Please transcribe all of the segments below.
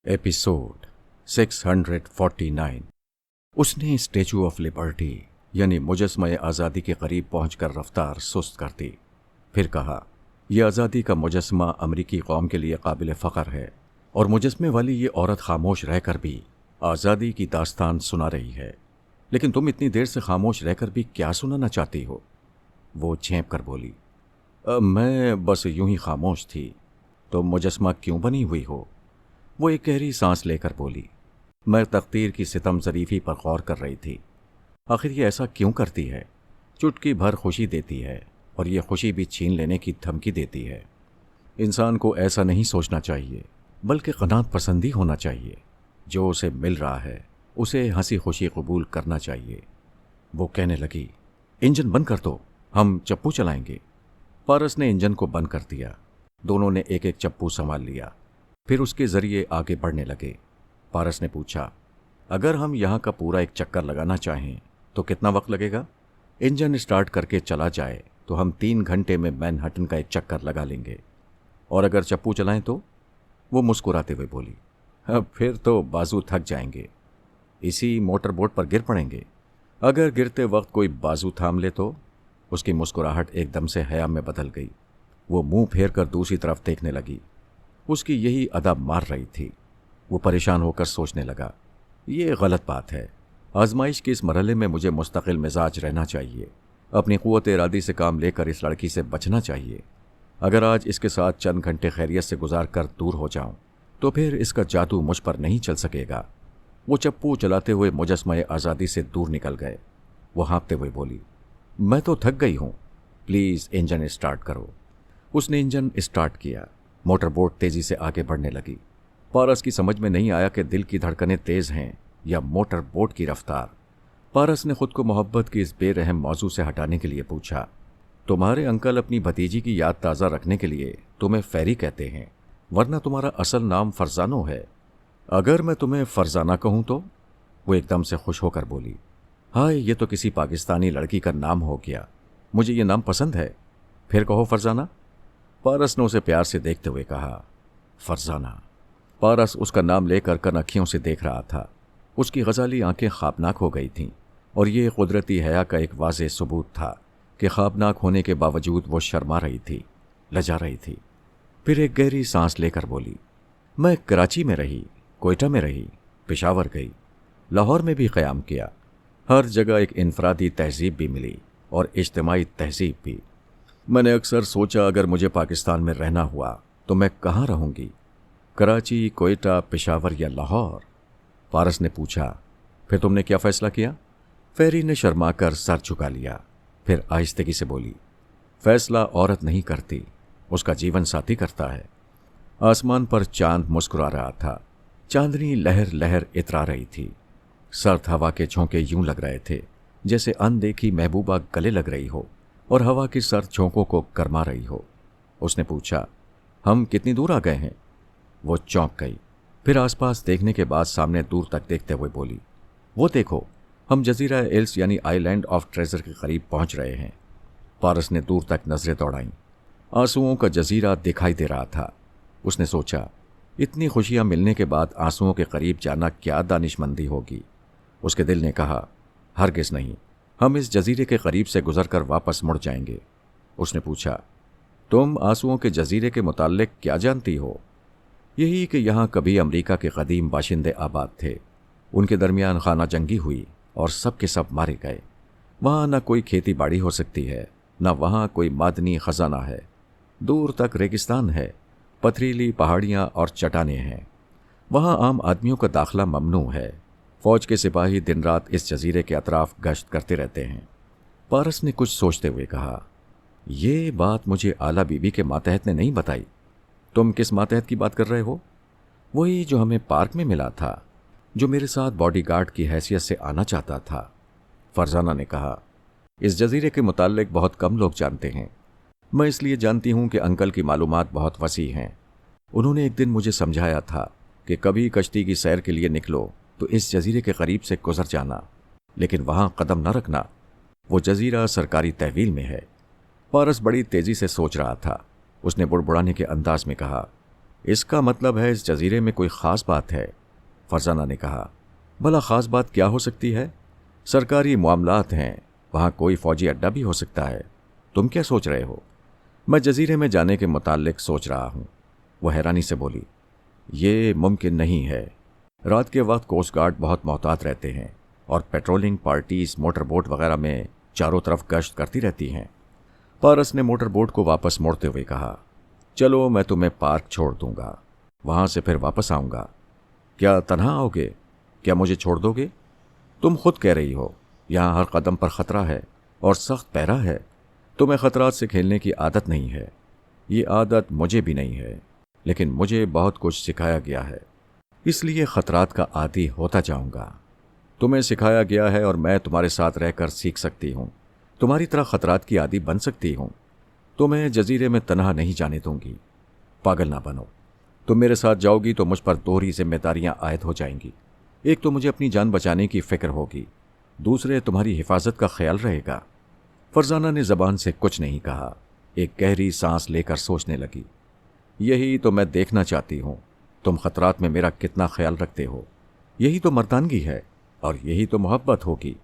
Episode 649। उसने statue of liberty यानी मुजस्समा आज़ादी के करीब पहुंचकर रफ्तार सुस्त कर दी। फिर कहा, यह आज़ादी का मुजस्समा अमरीकी कौम के लिए काबिल फ़ख्र है और मुजस्समे वाली ये औरत खामोश रहकर भी आज़ादी की दास्तान सुना रही है। लेकिन तुम इतनी देर से खामोश रहकर भी क्या सुनाना चाहती हो? वो झेंप कर बोली, मैं बस यूं ही खामोश थी। तुम मुजस्समा क्यों बनी हुई हो? वो एक गहरी सांस लेकर बोली, मैं तकदीर की सितम ज़रीफ़ी पर गौर कर रही थी। आखिर ये ऐसा क्यों करती है? चुटकी भर खुशी देती है और ये खुशी भी छीन लेने की धमकी देती है। इंसान को ऐसा नहीं सोचना चाहिए, बल्कि क़नाअत पसंदी होना चाहिए। जो उसे मिल रहा है उसे हंसी खुशी कबूल करना चाहिए। वो कहने लगी, इंजन बंद कर दो, हम चप्पू चलाएंगे। पारस ने इंजन को बंद कर दिया। दोनों ने एक एक चप्पू संभाल लिया, फिर उसके ज़रिए आगे बढ़ने लगे। पारस ने पूछा, अगर हम यहाँ का पूरा एक चक्कर लगाना चाहें तो कितना वक्त लगेगा? इंजन स्टार्ट करके चला जाए तो हम 3 घंटे में मैनहट्टन का एक चक्कर लगा लेंगे। और अगर चप्पू चलाएं तो? वो मुस्कुराते हुए बोली, अब फिर तो बाजू थक जाएंगे, इसी मोटर बोट पर गिर पड़ेंगे। अगर गिरते वक्त कोई बाजू थाम ले तो? उसकी मुस्कुराहट एकदम से हया में बदल गई। वो मुंह फेर कर दूसरी तरफ देखने लगी। उसकी यही अदा मार रही थी। वो परेशान होकर सोचने लगा, ये गलत बात है। आजमाइश के इस मरहले में मुझे मुस्तकिल मिजाज रहना चाहिए। अपनी क़ुव्वत इरादी से काम लेकर इस लड़की से बचना चाहिए। अगर आज इसके साथ चंद घंटे खैरियत से गुजार कर दूर हो जाऊं तो फिर इसका जादू मुझ पर नहीं चल सकेगा। वो चप्पू चलाते हुए मुजस्समा आज़ादी से दूर निकल गए। वो हाँफते हुए बोली, मैं तो थक गई हूँ, प्लीज़ इंजन स्टार्ट करो। उसने इंजन स्टार्ट किया। मोटर बोट तेजी से आगे बढ़ने लगी। पारस की समझ में नहीं आया कि दिल की धड़कनें तेज हैं या मोटर बोट की रफ्तार। पारस ने खुद को मोहब्बत की इस बेरहम मौजू से हटाने के लिए पूछा, तुम्हारे अंकल अपनी भतीजी की याद ताज़ा रखने के लिए तुम्हें फेरी कहते हैं, वरना तुम्हारा असल नाम फरजानो है। अगर मैं तुम्हें फरजाना कहूं तो? वो एकदम से खुश होकर बोली, हाय, ये तो किसी पाकिस्तानी लड़की का नाम हो गया। मुझे ये नाम पसंद है, फिर कहो फरजाना। पारस ने उसे प्यार से देखते हुए कहा, फरजाना। पारस उसका नाम लेकर कनखियों से देख रहा था। उसकी गजाली आंखें ख्वाबनाक हो गई थीं और ये कुदरती हया का एक वाज़ेह सबूत था कि ख्वाबनाक होने के बावजूद वो शर्मा रही थी, लजा रही थी। फिर एक गहरी सांस लेकर बोली, मैं कराची में रही, कोयटा में रही, पेशावर गई, लाहौर में भी क़याम किया। हर जगह एक इनफरादी तहजीब भी मिली और इज्तिमाई तहजीब भी। मैंने अक्सर सोचा, अगर मुझे पाकिस्तान में रहना हुआ तो मैं कहाँ रहूँगी? कराची, कोयटा, पेशावर या लाहौर? पारस ने पूछा, फिर तुमने क्या फ़ैसला किया? फेरी ने शर्माकर सर झुका लिया। फिर आहिस्तगी से बोली, फ़ैसला औरत नहीं करती, उसका जीवन साथी करता है। आसमान पर चांद मुस्कुरा रहा था। चांदनी लहर लहर इतरा रही थी। सर्द हवा के झोंके यूं लग रहे थे जैसे अनदेखी महबूबा गले लग रही हो और हवा की सर्द झोंकों को गरमा रही हो। उसने पूछा, हम कितनी दूर आ गए हैं? वो चौंक गई। फिर आसपास देखने के बाद सामने दूर तक देखते हुए बोली, वो देखो, हम जजीरा एल्स यानी आइलैंड ऑफ ट्रेजर के करीब पहुंच रहे हैं। पारस ने दूर तक नजरें दौड़ाईं। आंसुओं का जजीरा दिखाई दे रहा था। उसने सोचा, इतनी खुशियां मिलने के बाद आंसुओं के करीब जाना क्या दानिशमंदी होगी। उसके दिल ने कहा, हरगिज़ नहीं, हम इस जजीरे के करीब से गुजरकर वापस मुड़ जाएंगे। उसने पूछा, तुम आंसुओं के जजीरे के मुताल्लिक क्या जानती हो? यही कि यहाँ कभी अमेरिका के कदीम बाशिंदे आबाद थे। उनके दरमियान खाना जंगी हुई और सब के सब मारे गए। वहाँ न कोई खेती बाड़ी हो सकती है, न वहाँ कोई मादनी ख़जाना है। दूर तक रेगिस्तान है, पथरीली पहाड़ियाँ और चट्टानें हैं। वहाँ आम आदमियों का दाखिला ममनू है। फौज के सिपाही दिन रात इस जजीरे के अतराफ गश्त करते रहते हैं। पारस ने कुछ सोचते हुए कहा, ये बात मुझे आला बीबी के मातहत ने नहीं बताई। तुम किस मातहत की बात कर रहे हो? वही जो हमें पार्क में मिला था, जो मेरे साथ बॉडीगार्ड की हैसियत से आना चाहता था। फरजाना ने कहा, इस जजीरे के मुताल्लिक बहुत कम लोग जानते हैं। मैं इसलिए जानती हूँ कि अंकल की मालूमात बहुत वसी हैं। उन्होंने एक दिन मुझे समझाया था कि कभी कश्ती की सैर के लिए निकलो तो इस जजीरे के करीब से गुजर जाना, लेकिन वहाँ कदम न रखना। वो जजीरा सरकारी तहवील में है। पारस बड़ी तेजी से सोच रहा था। उसने बुड़बुड़ाने के अंदाज में कहा, इसका मतलब है इस जजीरे में कोई ख़ास बात है। फरजाना ने कहा, भला ख़ास बात क्या हो सकती है? सरकारी मामलात हैं, वहाँ कोई फ़ौजी अड्डा भी हो सकता है। तुम क्या सोच रहे हो? मैं जजीरे में जाने के मुताल्लिक सोच रहा हूँ। वह हैरानी से बोली, ये मुमकिन नहीं है। रात के वक्त कोस्ट गार्ड बहुत मोहतात रहते हैं और पेट्रोलिंग पार्टीज मोटर बोट वगैरह में चारों तरफ गश्त करती रहती हैं। पारस ने मोटर बोट को वापस मोड़ते हुए कहा, चलो मैं तुम्हें पार्क छोड़ दूंगा, वहां से फिर वापस आऊंगा। क्या तन्हा आओगे? क्या मुझे छोड़ दोगे? तुम खुद कह रही हो, यहाँ हर कदम पर खतरा है और सख्त पहरा है। तुम्हें खतरात से खेलने की आदत नहीं है। ये आदत मुझे भी नहीं है, लेकिन मुझे बहुत कुछ सिखाया गया है, इसलिए खतरात का आदी होता जाऊंगा। तुम्हें सिखाया गया है और मैं तुम्हारे साथ रहकर सीख सकती हूँ। तुम्हारी तरह खतरात की आदी बन सकती हूँ। तुम्हें जजीरे में तनहा नहीं जाने दूंगी। पागल ना बनो। तुम मेरे साथ जाओगी तो मुझ पर दोहरी जिम्मेदारियां आयद हो जाएंगी। एक तो मुझे अपनी जान बचाने की फिक्र होगी, दूसरे तुम्हारी हिफाजत का ख्याल रहेगा। फरजाना ने जबान से कुछ नहीं कहा। एक गहरी सांस लेकर सोचने लगी। यही तो मैं देखना चाहती हूँ, तुम खतरात में मेरा कितना ख्याल रखते हो। यही तो मर्दानगी है और यही तो मोहब्बत होगी।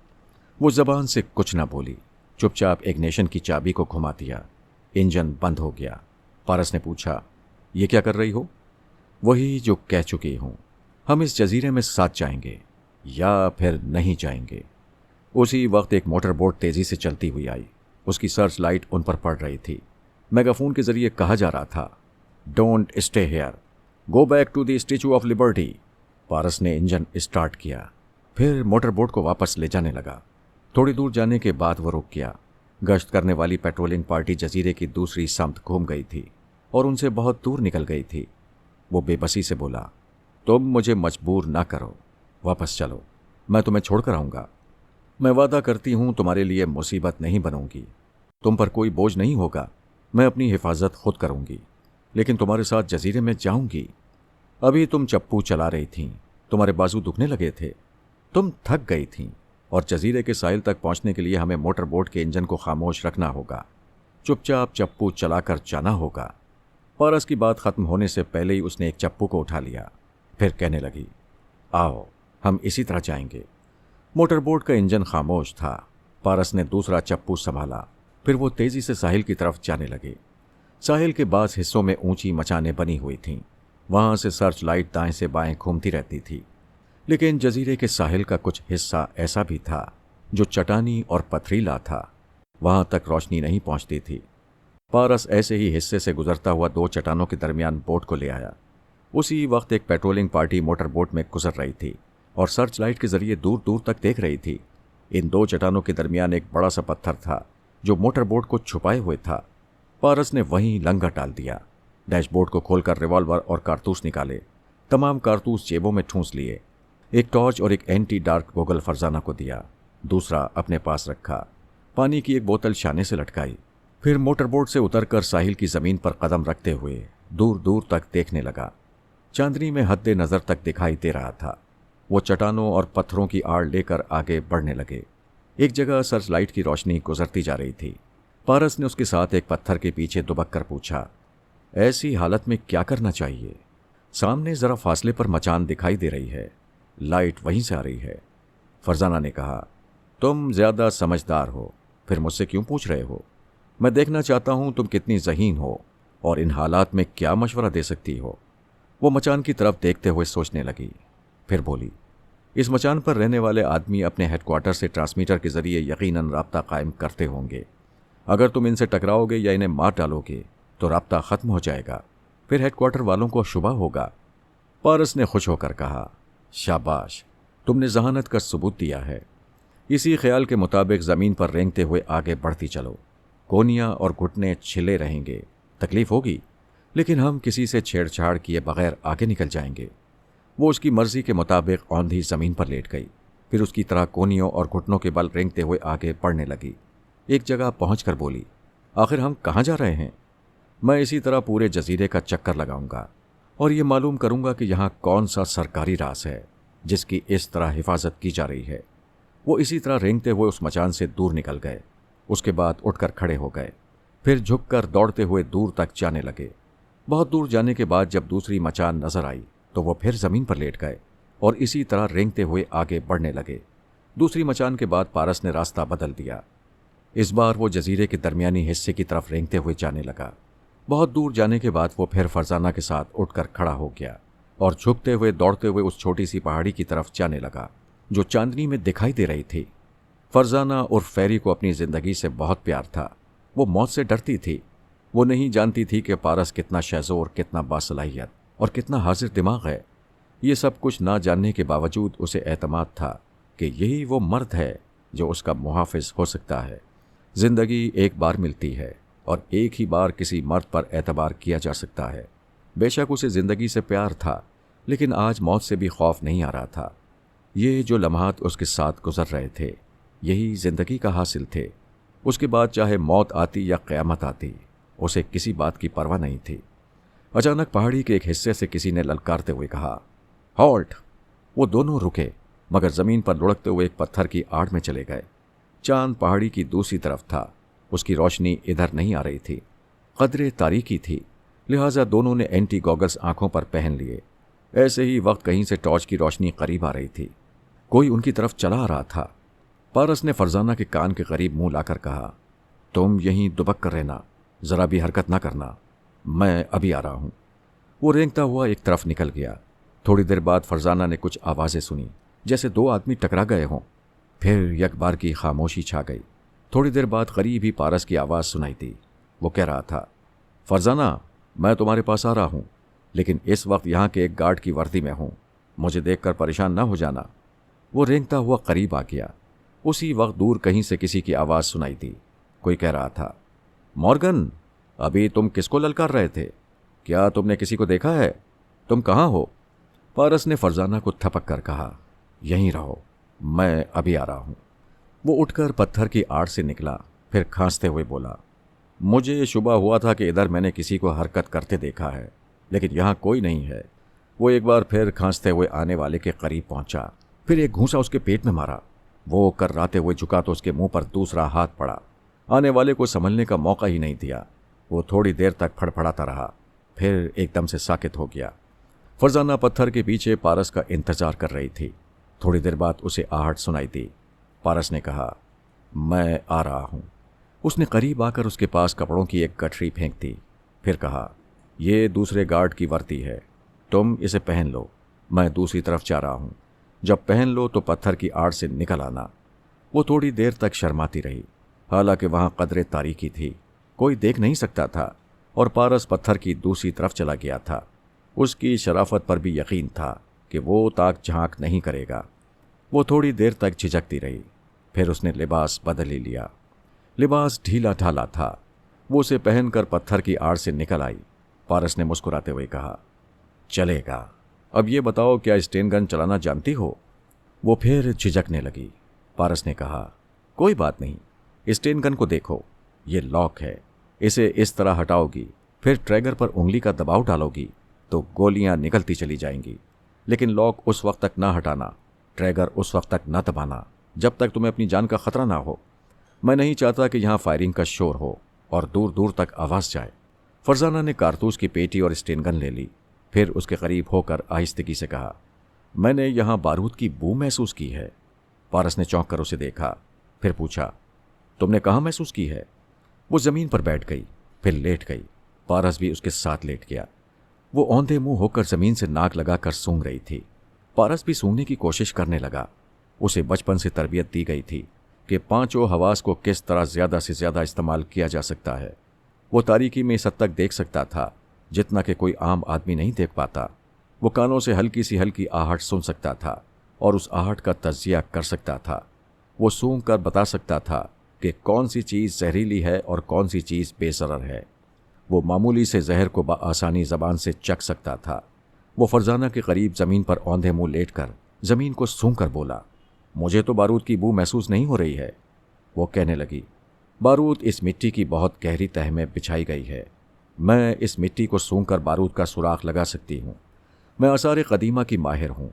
वो जबान से कुछ ना बोली, चुपचाप इग्निशन की चाबी को घुमा दिया। इंजन बंद हो गया। पारस ने पूछा, ये क्या कर रही हो? वही जो कह चुकी हूं, हम इस जजीरे में साथ जाएंगे या फिर नहीं जाएंगे। उसी वक्त एक मोटर बोट तेजी से चलती हुई आई। उसकी सर्च लाइट उन पर पड़ रही थी। मेगाफोन के जरिए कहा जा रहा था, don't stay here, go back to the Statue of Liberty. Paras ने इंजन स्टार्ट किया, फिर मोटर बोट को वापस ले जाने लगा। थोड़ी दूर जाने के बाद वो रुक गया। गश्त करने वाली पेट्रोलिंग पार्टी जजीरे की दूसरी समत घूम गई थी और उनसे बहुत दूर निकल गई थी। वो बेबसी से बोला, तुम मुझे मजबूर ना करो, वापस चलो, मैं तुम्हें छोड़कर आऊंगा। मैं वादा करती हूं तुम्हारे लिए मुसीबत नहीं बनूंगी, तुम पर कोई बोझ नहीं होगा। मैं अपनी हिफाजत खुद करूंगी, लेकिन तुम्हारे साथ जजीरे में जाऊंगी। अभी तुम चप्पू चला रही थीं, तुम्हारे बाजू दुखने लगे थे, तुम थक गई थीं और जजीरे के साहिल तक पहुंचने के लिए हमें मोटर बोट के इंजन को खामोश रखना होगा। चुपचाप चप्पू चलाकर जाना होगा। पारस की बात खत्म होने से पहले ही उसने एक चप्पू को उठा लिया, फिर कहने लगी, आओ हम इसी तरह जाएंगे। मोटर बोट का इंजन खामोश था। पारस ने दूसरा चप्पू संभाला, फिर वो तेजी से साहिल की तरफ जाने लगे। साहिल के बास हिस्सों में ऊंची मचानें बनी हुई थीं। वहां से सर्च लाइट दाएं से बाएं घूमती रहती थी। लेकिन जजीरे के साहिल का कुछ हिस्सा ऐसा भी था जो चटानी और पथरीला था, वहां तक रोशनी नहीं पहुंचती थी। पारस ऐसे ही हिस्से से गुजरता हुआ दो चट्टानों के दरमियान बोट को ले आया। उसी वक्त एक पेट्रोलिंग पार्टी मोटर बोट में गुजर रही थी और सर्च लाइट के जरिए दूर दूर तक देख रही थी। इन दो चट्टानों के दरमियान एक बड़ा सा पत्थर था जो मोटर बोट को छुपाए हुए था। पारस ने वहीं लंगर डाल दिया। डैशबोर्ड को खोलकर रिवॉल्वर और कारतूस निकाले। तमाम कारतूस जेबों में ठूंस लिए। एक टॉर्च और एक एंटी डार्क गोगल फरजाना को दिया, दूसरा अपने पास रखा। पानी की एक बोतल शाने से लटकाई। फिर मोटरबोट से उतरकर साहिल की जमीन पर कदम रखते हुए दूर दूर तक देखने लगा। चांदनी में हद्दे नजर तक दिखाई दे रहा था। वो चट्टानों और पत्थरों की आड़ लेकर आगे बढ़ने लगे। एक जगह सर्च लाइट की रोशनी गुजरती जा रही थी। पारस ने उसके साथ एक पत्थर के पीछे दुबक कर पूछा, ऐसी हालत में क्या करना चाहिए? सामने जरा फासले पर मचान दिखाई दे रही है, लाइट वहीं से आ रही है। फरजाना ने कहा, तुम ज्यादा समझदार हो, फिर मुझसे क्यों पूछ रहे हो? मैं देखना चाहता हूं तुम कितनी ज़हीन हो और इन हालात में क्या मशवरा दे सकती हो। वो मचान की तरफ देखते हुए सोचने लगी, फिर बोली, इस मचान पर रहने वाले आदमी अपने हेडक्वार्टर से ट्रांसमीटर के जरिए यकीनन राब्ता कायम करते होंगे। अगर तुम इनसे टकराओगे या इन्हें मार डालोगे तो राब्ता खत्म हो जाएगा, फिर हेडक्वार्टर वालों को शुबा होगा। पारस ने खुश होकर कहा, शाबाश, तुमने जहानत का सबूत दिया है। इसी ख्याल के मुताबिक जमीन पर रेंगते हुए आगे बढ़ती चलो। कोनियां और घुटने छिले रहेंगे, तकलीफ होगी, लेकिन हम किसी से छेड़छाड़ किए बगैर आगे निकल जाएंगे। वो उसकी मर्जी के मुताबिक औंधी जमीन पर लेट गई, फिर उसकी तरह कोनियों और घुटनों के बल रेंगते हुए आगे बढ़ने लगी। एक जगह पहुंचकर बोली, आखिर हम कहाँ जा रहे हैं? मैं इसी तरह पूरे जजीरे का चक्कर लगाऊंगा और ये मालूम करूंगा कि यहाँ कौन सा सरकारी राज है जिसकी इस तरह हिफाजत की जा रही है। वो इसी तरह रेंगते हुए उस मचान से दूर निकल गए। उसके बाद उठकर खड़े हो गए, फिर झुककर दौड़ते हुए दूर तक जाने लगे। बहुत दूर जाने के बाद जब दूसरी मचान नजर आई तो वो फिर जमीन पर लेट गए और इसी तरह रेंगते हुए आगे बढ़ने लगे। दूसरी मचान के बाद पारस ने रास्ता बदल दिया। इस बार वो जजीरे के दरमियानी हिस्से की तरफ रेंगते हुए जाने लगा। बहुत दूर जाने के बाद वो फिर फरजाना के साथ उठकर खड़ा हो गया और झुकते हुए दौड़ते हुए उस छोटी सी पहाड़ी की तरफ जाने लगा जो चांदनी में दिखाई दे रही थी। फरजाना और फैरी को अपनी जिंदगी से बहुत प्यार था। वो मौत से डरती थी। वो नहीं जानती थी कि पारस कितना शहज़ोर, कितना बासलाहियत और कितना हाजिर दिमाग है। ये सब कुछ ना जानने के बावजूद उसे एतमाद था कि यही वो मर्द है जो उसका मुहाफिज हो सकता है। जिंदगी एक बार मिलती है और एक ही बार किसी मर्द पर एतबार किया जा सकता है। बेशक उसे जिंदगी से प्यार था, लेकिन आज मौत से भी खौफ नहीं आ रहा था। ये जो लम्हात उसके साथ गुजर रहे थे, यही जिंदगी का हासिल थे। उसके बाद चाहे मौत आती या क़यामत आती, उसे किसी बात की परवाह नहीं थी। अचानक पहाड़ी के एक हिस्से से किसी ने ललकारते हुए कहा, हॉल्ट। वो दोनों रुके, मगर जमीन पर लुढ़कते हुए एक पत्थर की आड़ में चले गए। चांद पहाड़ी की दूसरी तरफ था। उसकी रोशनी इधर नहीं आ रही थी। कदरे तारीकी थी, लिहाजा दोनों ने एंटी गॉगल्स आंखों पर पहन लिए। ऐसे ही वक्त कहीं से टॉर्च की रोशनी करीब आ रही थी। कोई उनकी तरफ चला आ रहा था। पारस ने फरजाना के कान के करीब मुंह लाकर कहा, तुम यहीं दुबक कर रहना, जरा भी हरकत ना करना, मैं अभी आ रहा हूं। वो रेंगता हुआ एक तरफ निकल गया। थोड़ी देर बाद फरजाना ने कुछ आवाजें सुनी, जैसे दो आदमी टकरा गए हों। फिर यकबार की खामोशी छा गई। थोड़ी देर बाद करीब ही पारस की आवाज़ सुनाई दी। वो कह रहा था, फरजाना, मैं तुम्हारे पास आ रहा हूं, लेकिन इस वक्त यहां के एक गार्ड की वर्दी में हूं। मुझे देखकर परेशान ना हो जाना। वो रेंगता हुआ करीब आ गया। उसी वक्त दूर कहीं से किसी की आवाज़ सुनाई दी। कोई कह रहा था, मॉर्गन, अभी तुम किसको ललकार रहे थे? क्या तुमने किसी को देखा है? तुम कहाँ हो? पारस ने फरजाना को थपक कर कहा, यहीं रहो, मैं अभी आ रहा हूं। वो उठकर पत्थर की आड़ से निकला, फिर खांसते हुए बोला, मुझे शुबा हुआ था कि इधर मैंने किसी को हरकत करते देखा है, लेकिन यहां कोई नहीं है। वो एक बार फिर खांसते हुए आने वाले के करीब पहुंचा, फिर एक घूंसा उसके पेट में मारा। वो कर्राते हुए झुका तो उसके मुंह पर दूसरा हाथ पड़ा। आने वाले को संभलने का मौका ही नहीं दिया। वो थोड़ी देर तक फड़फड़ाता रहा, फिर एकदम से साकित हो गया। फरजाना पत्थर के पीछे पारस का इंतजार कर रही थी। थोड़ी देर बाद उसे आहट सुनाई दी। पारस ने कहा, मैं आ रहा हूं। उसने करीब आकर उसके पास कपड़ों की एक गठरी फेंक दी, फिर कहा, यह दूसरे गार्ड की वर्दी है, तुम इसे पहन लो। मैं दूसरी तरफ जा रहा हूं। जब पहन लो तो पत्थर की आड़ से निकल आना। वो थोड़ी देर तक शर्माती रही, हालांकि वहां कदरे तारीकी थी, कोई देख नहीं सकता था, और पारस पत्थर की दूसरी तरफ चला गया था। उसकी शराफत पर भी यकीन था कि वो ताक झांक नहीं करेगा। वो थोड़ी देर तक झिझकती रही, फिर उसने लिबास बदल ही लिया। लिबास ढीला ढाला था। वो उसे पहनकर पत्थर की आड़ से निकल आई। पारस ने मुस्कुराते हुए कहा, चलेगा। अब ये बताओ, क्या स्टेन गन चलाना जानती हो? वो फिर झिझकने लगी। पारस ने कहा, कोई बात नहीं, स्टेन गन को देखो, ये लॉक है। इसे इस तरह हटाओगी, फिर ट्रैगर पर उंगली का दबाव डालोगी तो गोलियां निकलती चली जाएंगी, लेकिन लॉक उस वक्त तक ना हटाना, ट्रैगर उस वक्त तक ना दबाना जब तक तुम्हें अपनी जान का खतरा ना हो। मैं नहीं चाहता कि यहां फायरिंग का शोर हो और दूर दूर तक आवाज जाए। फरजाना ने कारतूस की पेटी और स्टेन गन ले ली, फिर उसके करीब होकर आहिस्दगी से कहा, मैंने यहां बारूद की बू महसूस की है। पारस ने चौंक कर उसे देखा, फिर पूछा, तुमने कहाँ महसूस की है? वो जमीन पर बैठ गई, फिर लेट गई। पारस भी उसके साथ लेट गया। वो औंधे मुंह होकर जमीन से नाक लगाकर सूंघ रही थी। पारस भी सूंघने की कोशिश करने लगा। उसे बचपन से तरबियत दी गई थी कि पांचों हवास को किस तरह ज्यादा से ज्यादा इस्तेमाल किया जा सकता है। वो तारीकी में इस हद तक देख सकता था जितना कि कोई आम आदमी नहीं देख पाता। वो कानों से हल्की सी हल्की आहट सुन सकता था और उस आहट का तज्जिया कर सकता था। वो सूंघ कर बता सकता था कि कौन सी चीज़ जहरीली है और कौन सी चीज़ बेज़रर है। वो मामूली से जहर को बआसानी ज़बान से चख सकता था। वो फरजाना के करीब ज़मीन पर औंधे मुंह लेटकर ज़मीन को सूंघ कर बोला, मुझे तो बारूद की बू महसूस नहीं हो रही है। वो कहने लगी, बारूद इस मिट्टी की बहुत गहरी तह में बिछाई गई है। मैं इस मिट्टी को सूंघ कर बारूद का सुराख लगा सकती हूँ। मैं आसार कदीमा की माहिर हूँ।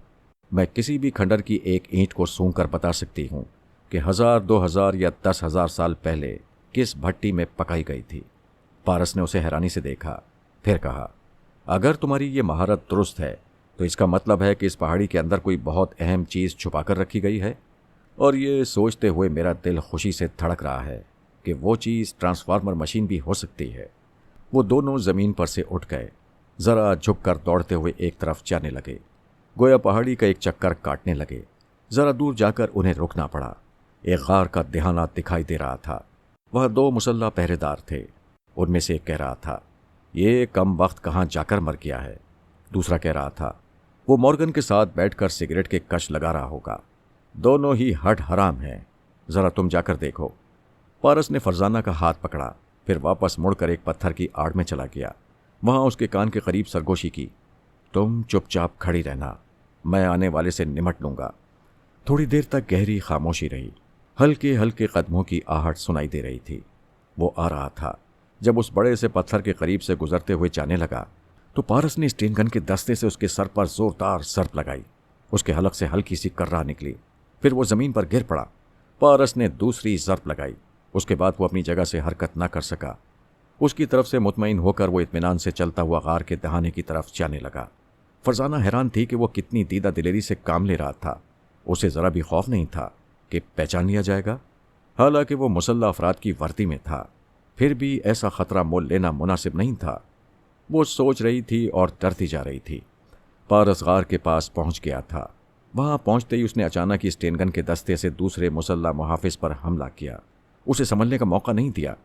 मैं किसी भी खंडर की एक ईंट को सूंघ कर बता सकती हूँ कि 1000, 2000 या 10,000 साल पहले किस भट्टी में पकाई गई थी। पारस ने उसे हैरानी से देखा, फिर कहा, अगर तुम्हारी ये महारत दुरुस्त है तो इसका मतलब है कि इस पहाड़ी के अंदर कोई बहुत अहम चीज़ छुपा कर रखी गई है। और ये सोचते हुए मेरा दिल खुशी से धड़क रहा है कि वो चीज़ ट्रांसफार्मर मशीन भी हो सकती है। वो दोनों ज़मीन पर से उठ गए, ज़रा झुककर दौड़ते हुए एक तरफ जाने लगे, गोया पहाड़ी का एक चक्कर काटने लगे। ज़रा दूर जाकर उन्हें रुकना पड़ा। एक गार का दहाना दिखाई दे रहा था। वह 2 मुसल्ला पहरेदार थे। उनमें से एक कह रहा था, ये कम वक्त कहाँ जाकर मर गया है। दूसरा कह रहा था, वो मॉर्गन के साथ बैठकर सिगरेट के कश लगा रहा होगा। दोनों ही हट हराम हैं, ज़रा तुम जाकर देखो। पारस ने फरजाना का हाथ पकड़ा, फिर वापस मुड़कर एक पत्थर की आड़ में चला गया। वहां उसके कान के करीब सरगोशी की, तुम चुपचाप खड़ी रहना, मैं आने वाले से निमट लूंगा। थोड़ी देर तक गहरी खामोशी रही। हल्के हल्के कदमों की आहट सुनाई दे रही थी। वो आ रहा था। जब उस बड़े से पत्थर के करीब से गुजरते हुए जाने लगा तो पारस ने स्टेन गन के दस्ते से उसके सर पर जोरदार सर्प लगाई। उसके हलक से हल्की सी कर्रा निकली, फिर वो जमीन पर गिर पड़ा। पारस ने दूसरी जर्ब लगाई। उसके बाद वो अपनी जगह से हरकत न कर सका। उसकी तरफ से मुतमईन होकर वो इत्मीनान से चलता हुआ गार के दहाने की तरफ जाने लगा। फरजाना हैरान थी कि वो कितनी दीदा दिलेरी से काम ले रहा था। उसे ज़रा भी खौफ नहीं था कि पहचान लिया जाएगा। हालांकि वो मुसल्ला अफराद की वर्दी में था, फिर भी ऐसा खतरा मोल लेना मुनासिब नहीं था। वो सोच रही थी और डरती जा रही थी। पारस गार के पास पहुंच गया था। वहां पहुंचते ही उसने अचानक ही स्टेनगन के दस्ते से दूसरे मुसल्ला मुहाफिज पर हमला किया। उसे संभलने का मौका नहीं दिया।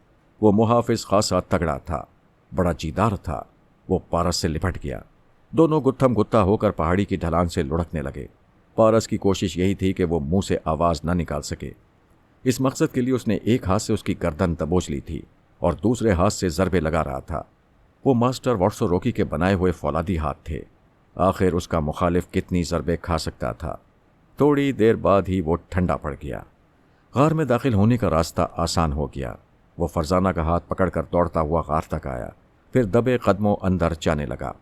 वो मुहाफिज खासा तगड़ा था, बड़ा जीदार था। वो पारस से लिपट गया। दोनों गुत्थम गुत्ता होकर पहाड़ी की ढलान से लुढ़कने लगे। पारस की कोशिश यही थी कि वो मुंह से आवाज न निकाल सके। इस मकसद के लिए उसने एक हाथ से उसकी गर्दन दबोच ली थी और दूसरे हाथ से जरबे लगा रहा था। वो मास्टर वाट्सोरोकी के बनाए हुए फौलादी हाथ थे। आखिर उसका मुखालिफ कितनी जरबे खा सकता था। थोड़ी देर बाद ही वो ठंडा पड़ गया। गार में दाखिल होने का रास्ता आसान हो गया। वो फरजाना का हाथ पकड़कर दौड़ता हुआ गार तक आया, फिर दबे कदमों अंदर जाने लगा।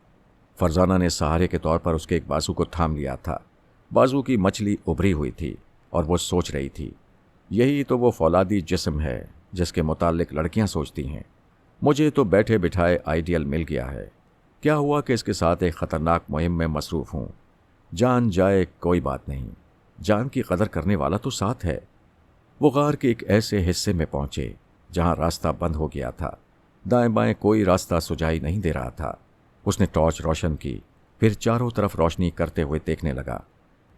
फरजाना ने सहारे के तौर पर उसके एक बाजू को थाम लिया था। बाजू की मछली उभरी हुई थी और वो सोच रही थी, यही तो वो फौलादी जिस्म है जिसके मुतालिक लड़कियां सोचती हैं। मुझे तो बैठे बिठाए आइडियल मिल गया है। क्या हुआ कि इसके साथ एक ख़तरनाक मुहिम में मसरूफ़ हूँ। जान जाए कोई बात नहीं, जान की कदर करने वाला तो साथ है। वो गार के एक ऐसे हिस्से में पहुंचे जहां रास्ता बंद हो गया था। दाएं बाएं कोई रास्ता सुझाई नहीं दे रहा था। उसने टॉर्च रोशन की, फिर चारों तरफ रोशनी करते हुए देखने लगा।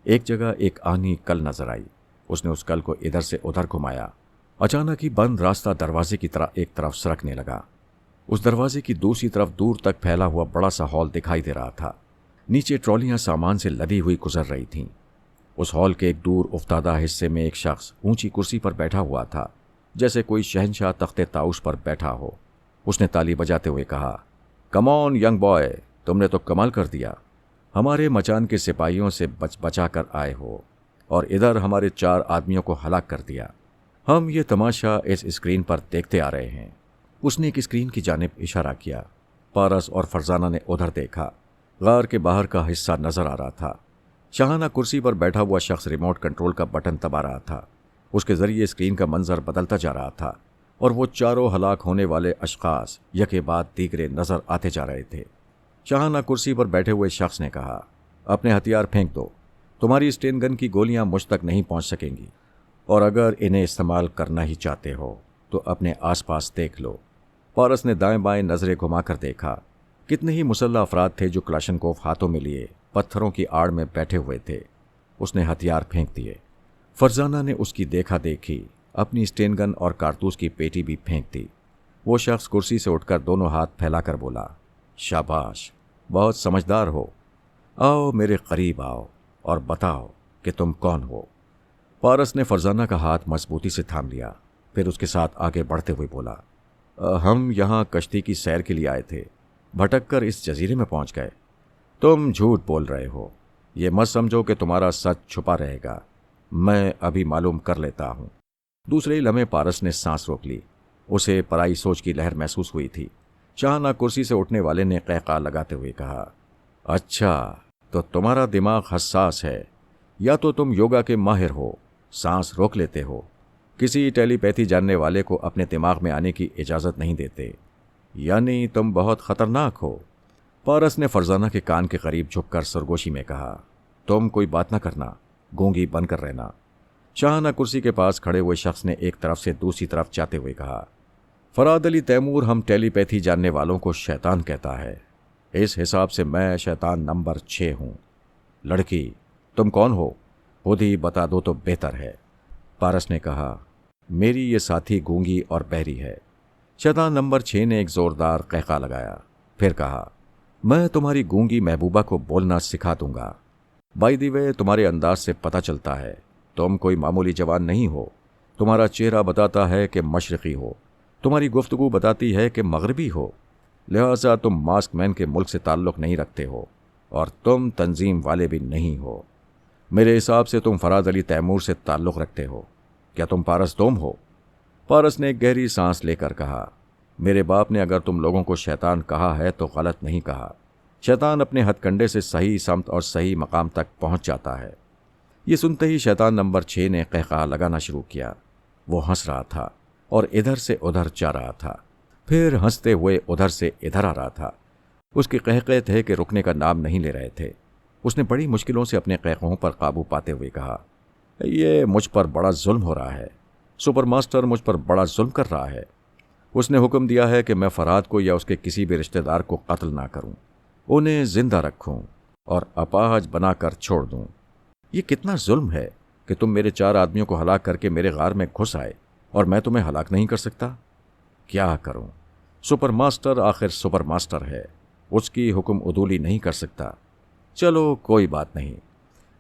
एक जगह एक आनी कल नजर आई। उसने उस कल को इधर से उधर घुमाया। अचानक ही बंद रास्ता दरवाजे की तरह एक तरफ सरकने लगा। उस दरवाजे की दूसरी तरफ दूर तक फैला हुआ बड़ा सा हॉल दिखाई दे रहा था। नीचे ट्रॉलियां सामान से लदी हुई गुजर रही थीं। उस हॉल के एक दूर उफ्तादा हिस्से में एक शख्स ऊंची कुर्सी पर बैठा हुआ था, जैसे कोई शहंशाह तख्ते ताउश पर बैठा हो। उसने ताली बजाते हुए कहा, कम ऑन यंग बॉय, तुमने तो कमाल कर दिया। हमारे मचान के सिपाहियों से बचा कर आए हो और इधर हमारे 4 आदमियों को हलाक कर दिया। हम ये तमाशा इस स्क्रीन पर देखते आ रहे हैं। उसने एक स्क्रीन की जानिब इशारा किया। पारस और फरजाना ने उधर देखा। गार के बाहर का हिस्सा नजर आ रहा था। शाहाना कुर्सी पर बैठा हुआ शख्स रिमोट कंट्रोल का बटन दबा रहा था। उसके जरिए स्क्रीन का मंजर बदलता जा रहा था और वो चारों हलाक होने वाले अशखास यके बाद दीगरे नजर आते जा रहे थे। शाहाना कुर्सी पर बैठे हुए शख्स ने कहा, अपने हथियार फेंक दो। तुम्हारी स्टेन गन की गोलियां मुझ तक नहीं पहुंच सकेंगी, और अगर इन्हें इस्तेमाल करना ही चाहते हो तो अपने आसपास देख लो। पारस ने दाएं बाएं नजरें घुमाकर देखा। कितने ही मुसल्ला अफराद थे जो क्लाशनकोफ हाथों में लिए पत्थरों की आड़ में बैठे हुए थे। उसने हथियार फेंक दिए। फरजाना ने उसकी देखा देखी अपनी स्टेन गन और कारतूस की पेटी भी फेंक दी। वो शख्स कुर्सी से उठकर दोनों हाथ फैलाकर बोला, शाबाश, बहुत समझदार हो। आओ मेरे करीब आओ और बताओ कि तुम कौन हो। पारस ने फरजाना का हाथ मजबूती से थाम लिया, फिर उसके साथ आगे बढ़ते हुए बोला, हम यहाँ कश्ती की सैर के लिए आए थे, भटक कर इस जजीरे में पहुँच गए। तुम झूठ बोल रहे हो। ये मत समझो कि तुम्हारा सच छुपा रहेगा। मैं अभी मालूम कर लेता हूँ। दूसरे ही लम्हे पारस ने सांस रोक ली। उसे पराई सोच की लहर महसूस हुई थी। शाहाना कुर्सी से उठने वाले ने कहका लगाते हुए कहा, अच्छा तो तुम्हारा दिमाग हसास है, या तो तुम योगा के माहिर हो, सांस रोक लेते हो। किसी टेलीपैथी जानने वाले को अपने दिमाग में आने की इजाज़त नहीं देते, यानी तुम बहुत खतरनाक हो। पारस ने फरजाना के कान के करीब झुककर सरगोशी में कहा, तुम कोई बात ना करना, गूंगी बनकर रहना। शाहाना कुर्सी के पास खड़े हुए शख्स ने एक तरफ से दूसरी तरफ जाते हुए कहा, फराद अली तैमूर हम टेलीपैथी जानने वालों को शैतान कहता है। इस हिसाब से मैं शैतान नंबर 6 हूं। लड़की, तुम कौन हो? खुद ही बता दो तो बेहतर है। पारस ने कहा, मेरी ये साथी गूंगी और बहरी है। शैतान नंबर 6 ने एक जोरदार कहका लगाया, फिर कहा, मैं तुम्हारी गूंगी महबूबा को बोलना सिखा दूंगा। बाय द वे, तुम्हारे अंदाज से पता चलता है तुम कोई मामूली जवान नहीं हो। तुम्हारा चेहरा बताता है कि मशरक़ी हो, तुम्हारी गुफ्तगू बताती है कि मगरबी हो, लिहाजा तुम मास्क मैन के मुल्क से ताल्लुक़ नहीं रखते हो और तुम तंजीम वाले भी नहीं हो। मेरे हिसाब से तुम फराद अली तैमूर से ताल्लुक़ रखते हो। क्या तुम पारस दोम हो? पारस ने एक गहरी सांस लेकर कहा, मेरे बाप ने अगर तुम लोगों को शैतान कहा है तो गलत नहीं कहा। शैतान अपने हथकंडे से सही समत और सही मकाम तक पहुंच जाता है। ये सुनते ही शैतान नंबर 6 ने कहका लगाना शुरू किया। वो हंस रहा था और इधर से उधर जा रहा था, फिर हंसते हुए उधर से इधर आ रहा था। उसके कहके थे कि रुकने का नाम नहीं ले रहे थे। उसने बड़ी मुश्किलों से अपने कहकों पर काबू पाते हुए कहा, ये मुझ पर बड़ा जुल्म हो रहा है। सुपर मास्टर मुझ पर बड़ा जुल्म कर रहा है। उसने हुक्म दिया है कि मैं फराद को या उसके किसी भी रिश्तेदार को कत्ल ना करूं, उन्हें जिंदा रखूं और अपाहज बनाकर छोड़ दूं। ये कितना जुल्म है कि तुम मेरे 4 आदमियों को हलाक करके मेरे गार में घुस आए और मैं तुम्हें हलाक नहीं कर सकता। क्या करूं? सुपर मास्टर आखिर सुपर मास्टर है, उसकी हुक्म उदूली नहीं कर सकता। चलो कोई बात नहीं,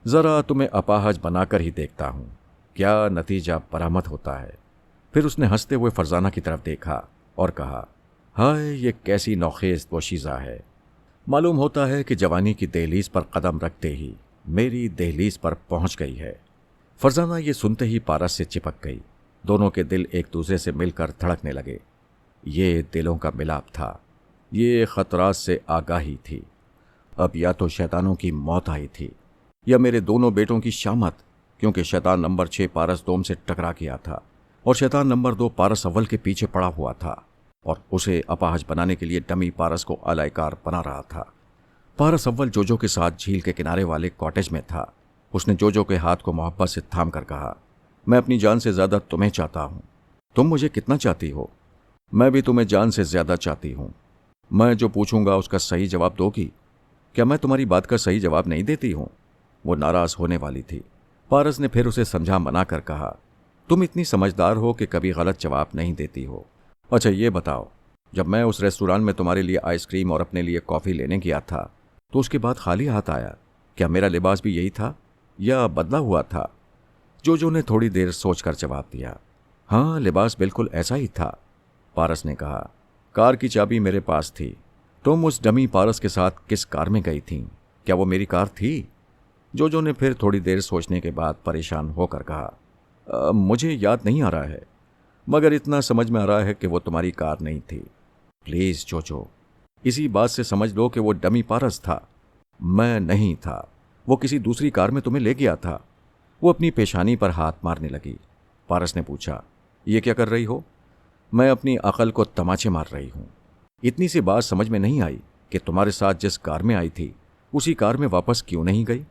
जरा तुम्हें अपाहज बनाकर ही देखता हूं क्या नतीजा बरामद होता है। फिर उसने हंसते हुए फरजाना की तरफ देखा और कहा, हाय ये कैसी नौखेज पोशीज़ा है। मालूम होता है कि जवानी की दहलीज पर कदम रखते ही मेरी दहलीज पर पहुंच गई है। फरजाना ये सुनते ही पारस से चिपक गई। दोनों के दिल एक दूसरे से मिलकर धड़कने लगे। ये दिलों का मिलाप था, ये खतरात से आगाही थी। अब या तो शैतानों की मौत आई थी या मेरे दोनों बेटों की शामत, क्योंकि शैतान नंबर 6 पारस दोम से टकरा गया था और शैतान नंबर 2 पारस अव्वल के पीछे पड़ा हुआ था और उसे अपाहज बनाने के लिए डमी पारस को आलायकार बना रहा था। पारस अव्वल जोजो के साथ झील के किनारे वाले कॉटेज में था। उसने जोजो के हाथ को मोहब्बत से थाम कर कहा, मैं अपनी जान से ज्यादा तुम्हें चाहता हूं। तुम मुझे कितना चाहती हो? मैं भी तुम्हें जान से ज्यादा चाहती हूं। मैं जो पूछूंगा उसका सही जवाब दोगी? क्या मैं तुम्हारी बात का सही जवाब नहीं देती हूं? वो नाराज होने वाली थी। पारस ने फिर उसे समझा मना कर कहा, तुम इतनी समझदार हो कि कभी गलत जवाब नहीं देती हो। अच्छा ये बताओ, जब मैं उस रेस्टोरेंट में तुम्हारे लिए आइसक्रीम और अपने लिए कॉफ़ी लेने गया था तो उसके बाद खाली हाथ आया। क्या मेरा लिबास भी यही था या बदला हुआ था? जोजो ने थोड़ी देर सोचकर जवाब दिया, हाँ लिबास बिल्कुल ऐसा ही था। पारस ने कहा, कार की चाबी मेरे पास थी। तुम उस डमी पारस के साथ किस कार में गई थी? क्या वो मेरी कार थी? जोजो ने फिर थोड़ी देर सोचने के बाद परेशान होकर कहा, मुझे याद नहीं आ रहा है, मगर इतना समझ में आ रहा है कि वो तुम्हारी कार नहीं थी। प्लीज जोजो, इसी बात से समझ लो कि वो डमी पारस था, मैं नहीं था। वो किसी दूसरी कार में तुम्हें ले गया था। वो अपनी पेशानी पर हाथ मारने लगी। पारस ने पूछा, ये क्या कर रही हो? मैं अपनी अकल को तमाचे मार रही हूं। इतनी सी बात समझ में नहीं आई कि तुम्हारे साथ जिस कार में आई थी उसी कार में वापस क्यों नहीं गई?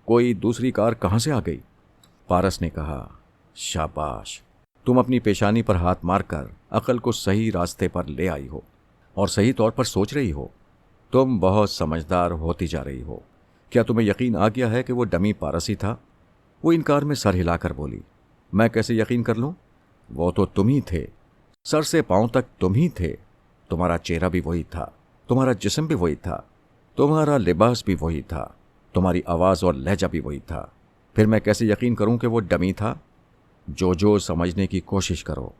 कोई दूसरी कार कहां से आ गई? पारस ने कहा, शाबाश, तुम अपनी पेशानी पर हाथ मारकर अकल को सही रास्ते पर ले आई हो और सही तौर पर सोच रही हो। तुम बहुत समझदार होती जा रही हो। क्या तुम्हें यकीन आ गया है कि वो डमी पारस ही था? वो इनकार में सर हिलाकर बोली, मैं कैसे यकीन कर लूं? वो तो तुम ही थे, सर से पांव तक तुम ही थे। तुम्हारा चेहरा भी वही था, तुम्हारा जिस्म भी वही था, तुम्हारा लिबास भी वही था, तुम्हारी आवाज़ और लहजा भी वही था। फिर मैं कैसे यकीन करूं कि वो डमी था? जो समझने की कोशिश करो।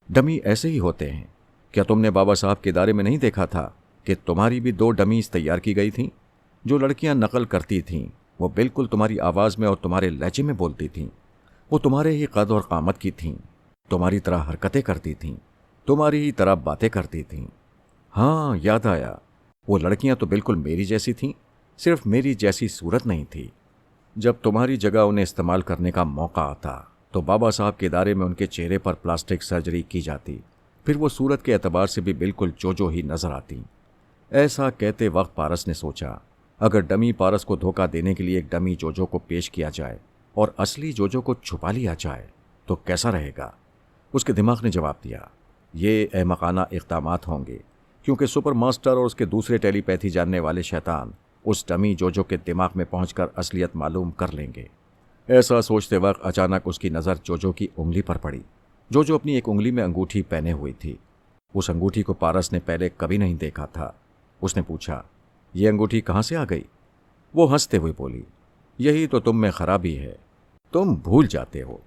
डमी ऐसे ही होते हैं। क्या तुमने बाबा साहब के इदारे में नहीं देखा था कि तुम्हारी भी 2 डमीज तैयार की गई थीं? जो लड़कियां नकल करती थीं वो बिल्कुल तुम्हारी आवाज़ में और तुम्हारे लहजे में बोलती थीं। वो तुम्हारे ही कद और कामत की थीं, तुम्हारी तरह हरकतें करती थीं, तुम्हारी ही तरह बातें करती थीं। हाँ याद आया, वो लड़कियां तो बिल्कुल मेरी जैसी थीं, सिर्फ मेरी जैसी सूरत नहीं थी। जब तुम्हारी जगह उन्हें इस्तेमाल करने का मौका आता तो बाबा साहब के इदारे में उनके चेहरे पर प्लास्टिक सर्जरी की जाती, फिर वो सूरत के एतबार से भी बिल्कुल जोजो ही नजर आती। ऐसा कहते वक्त पारस ने सोचा, अगर डमी पारस को धोखा देने के लिए एक डमी जोजो को पेश किया जाए और असली जोजो को छुपा लिया जाए तो कैसा रहेगा। उसके दिमाग ने जवाब दिया, ये अहमकाना इक़दामात होंगे, क्योंकि सुपर मास्टर और उसके दूसरे टेलीपैथी जानने वाले शैतान उस डमी जोजो के दिमाग में पहुंचकर असलियत मालूम कर लेंगे। ऐसा सोचते वक्त अचानक उसकी नज़र जोजो की उंगली पर पड़ी। जोजो अपनी एक उंगली में अंगूठी पहने हुई थी। उस अंगूठी को पारस ने पहले कभी नहीं देखा था। उसने पूछा, ये अंगूठी कहाँ से आ गई? वो हंसते हुए बोली, यही तो तुम में खराबी है, तुम भूल जाते हो,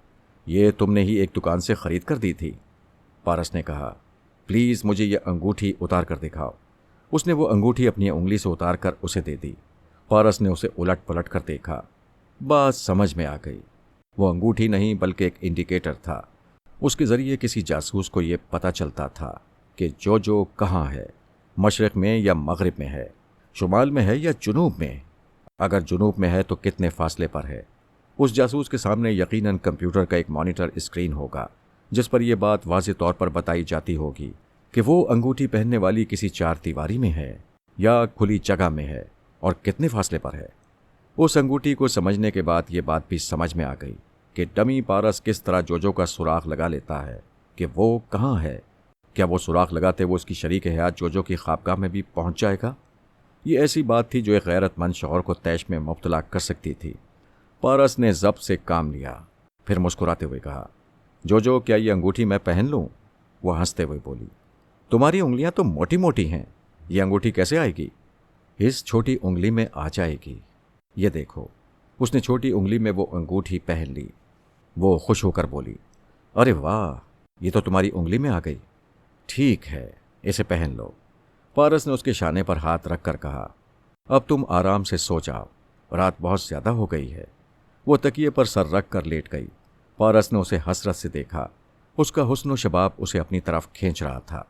ये तुमने ही एक दुकान से खरीद कर दी थी। पारस ने कहा, प्लीज़ मुझे ये अंगूठी उतार कर दिखाओ। उसने वो अंगूठी अपनी उंगली से उतार कर उसे दे दी। पारस ने उसे उलट पलट कर देखा। बात समझ में आ गई। वो अंगूठी नहीं बल्कि एक इंडिकेटर था। उसके ज़रिए किसी जासूस को ये पता चलता था कि जोजो कहाँ है, मशरिक़ में या मगरिब में है, शुमाल में है या जुनूब में। अगर जुनूब में है तो कितने फासले पर है। उस जासूस के सामने यकीनन कंप्यूटर का एक मॉनिटर स्क्रीन होगा जिस पर यह बात वाज़े तौर पर बताई जाती होगी कि वो अंगूठी पहनने वाली किसी चार दीवारी में है या खुली जगह में है और कितने फासले पर है। उस अंगूठी को समझने के बाद ये बात भी समझ में आ गई कि डमी पारस किस तरह जोजो का सुराग लगा लेता है कि वो कहाँ है। क्या वो सुराग लगाते वो उसकी शरीक हयात जोजो की ख्वाबगाह में भी पहुंच जाएगा? ये ऐसी बात थी जो एक गैरतमंद शौहर को तैश में मुब्तला कर सकती थी। पारस ने ज़ब्त से काम लिया, फिर मुस्कुराते हुए कहा, जोजो क्या ये अंगूठी मैं पहन लूँ? वह हंसते हुए बोली, तुम्हारी उंगलियां तो मोटी मोटी हैं, ये अंगूठी कैसे आएगी? इस छोटी उंगली में आ जाएगी, ये देखो। उसने छोटी उंगली में वो अंगूठी पहन ली। वो खुश होकर बोली, अरे वाह, ये तो तुम्हारी उंगली में आ गई। ठीक है, इसे पहन लो। पारस ने उसके शाने पर हाथ रख कर कहा, अब तुम आराम से सो जाओ, रात बहुत ज़्यादा हो गई है। वो तकिए पर सर रख कर लेट गई। पारस ने उसे हसरत से देखा। उसका हुस्न शबाब उसे अपनी तरफ खींच रहा था।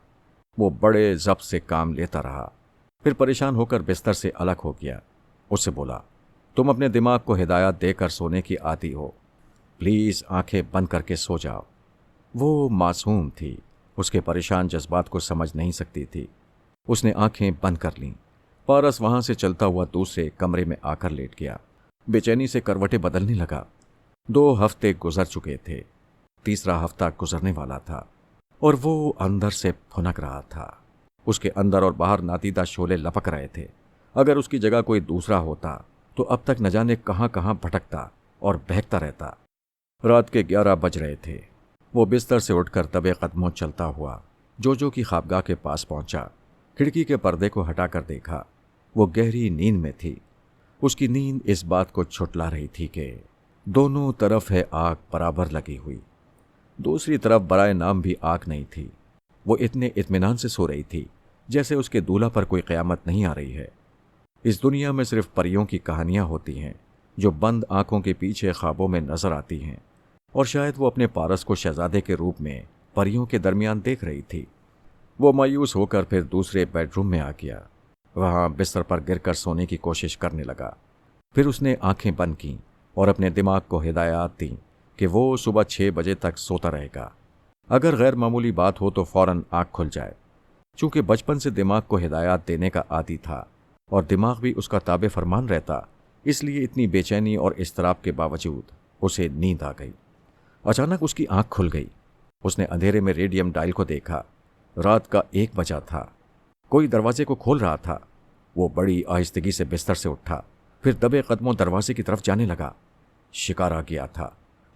वो बड़े ज़ब्त से काम लेता रहा, फिर परेशान होकर बिस्तर से अलग हो गया। उससे बोला, तुम अपने दिमाग को हिदायत देकर सोने की आदी हो, प्लीज़ आंखें बंद करके सो जाओ। वो मासूम थी, उसके परेशान जज्बात को समझ नहीं सकती थी। उसने आंखें बंद कर लीं। पारस वहां से चलता हुआ दूसरे कमरे में आकर लेट गया। बेचैनी से करवटें बदलने लगा। 2 हफ्ते गुजर चुके थे, तीसरा हफ्ता गुजरने वाला था और वो अंदर से फुनक रहा था। उसके अंदर और बाहर नातीदा शोले लपक रहे थे। अगर उसकी जगह कोई दूसरा होता तो अब तक न जाने कहाँ कहाँ भटकता और बहकता रहता। रात के 11 बज रहे थे। वो बिस्तर से उठकर दबे कदमों चलता हुआ जोजो की ख्वाबगाह के पास पहुंचा। खिड़की के पर्दे को हटाकर देखा। वो गहरी नींद में थी। उसकी नींद इस बात को छुटला रही थी कि दोनों तरफ है आग बराबर लगी हुई। दूसरी तरफ बराए नाम भी आग नहीं थी। वो इतने इत्मीनान से सो रही थी जैसे उसके दूल्हा पर कोई क़यामत नहीं आ रही है। इस दुनिया में सिर्फ परियों की कहानियां होती हैं जो बंद आंखों के पीछे ख्वाबों में नजर आती हैं, और शायद वो अपने पारस को शहजादे के रूप में परियों के दरमियान देख रही थी। वो मायूस होकर फिर दूसरे बेडरूम में आ गया। वहां बिस्तर पर गिरकर सोने की कोशिश करने लगा। फिर उसने आंखें बंद की और अपने दिमाग को हिदायत दी कि वो सुबह 6 बजे तक सोता रहेगा। अगर गैर मामूली बात हो तो फौरन आंख खुल जाए। चूंकि बचपन से दिमाग को हिदायत देने का आदी था और दिमाग भी उसका ताबे फरमान रहता, इसलिए इतनी बेचैनी और इस्तराब के बावजूद उसे नींद आ गई। अचानक उसकी आंख खुल गई। उसने अंधेरे में रेडियम डायल को देखा। रात का 1 बजा था। कोई दरवाजे को खोल रहा था। वो बड़ी आहिस्तगी से बिस्तर से उठा, फिर दबे कदमों दरवाजे की तरफ जाने लगा। शिकार आ गया था।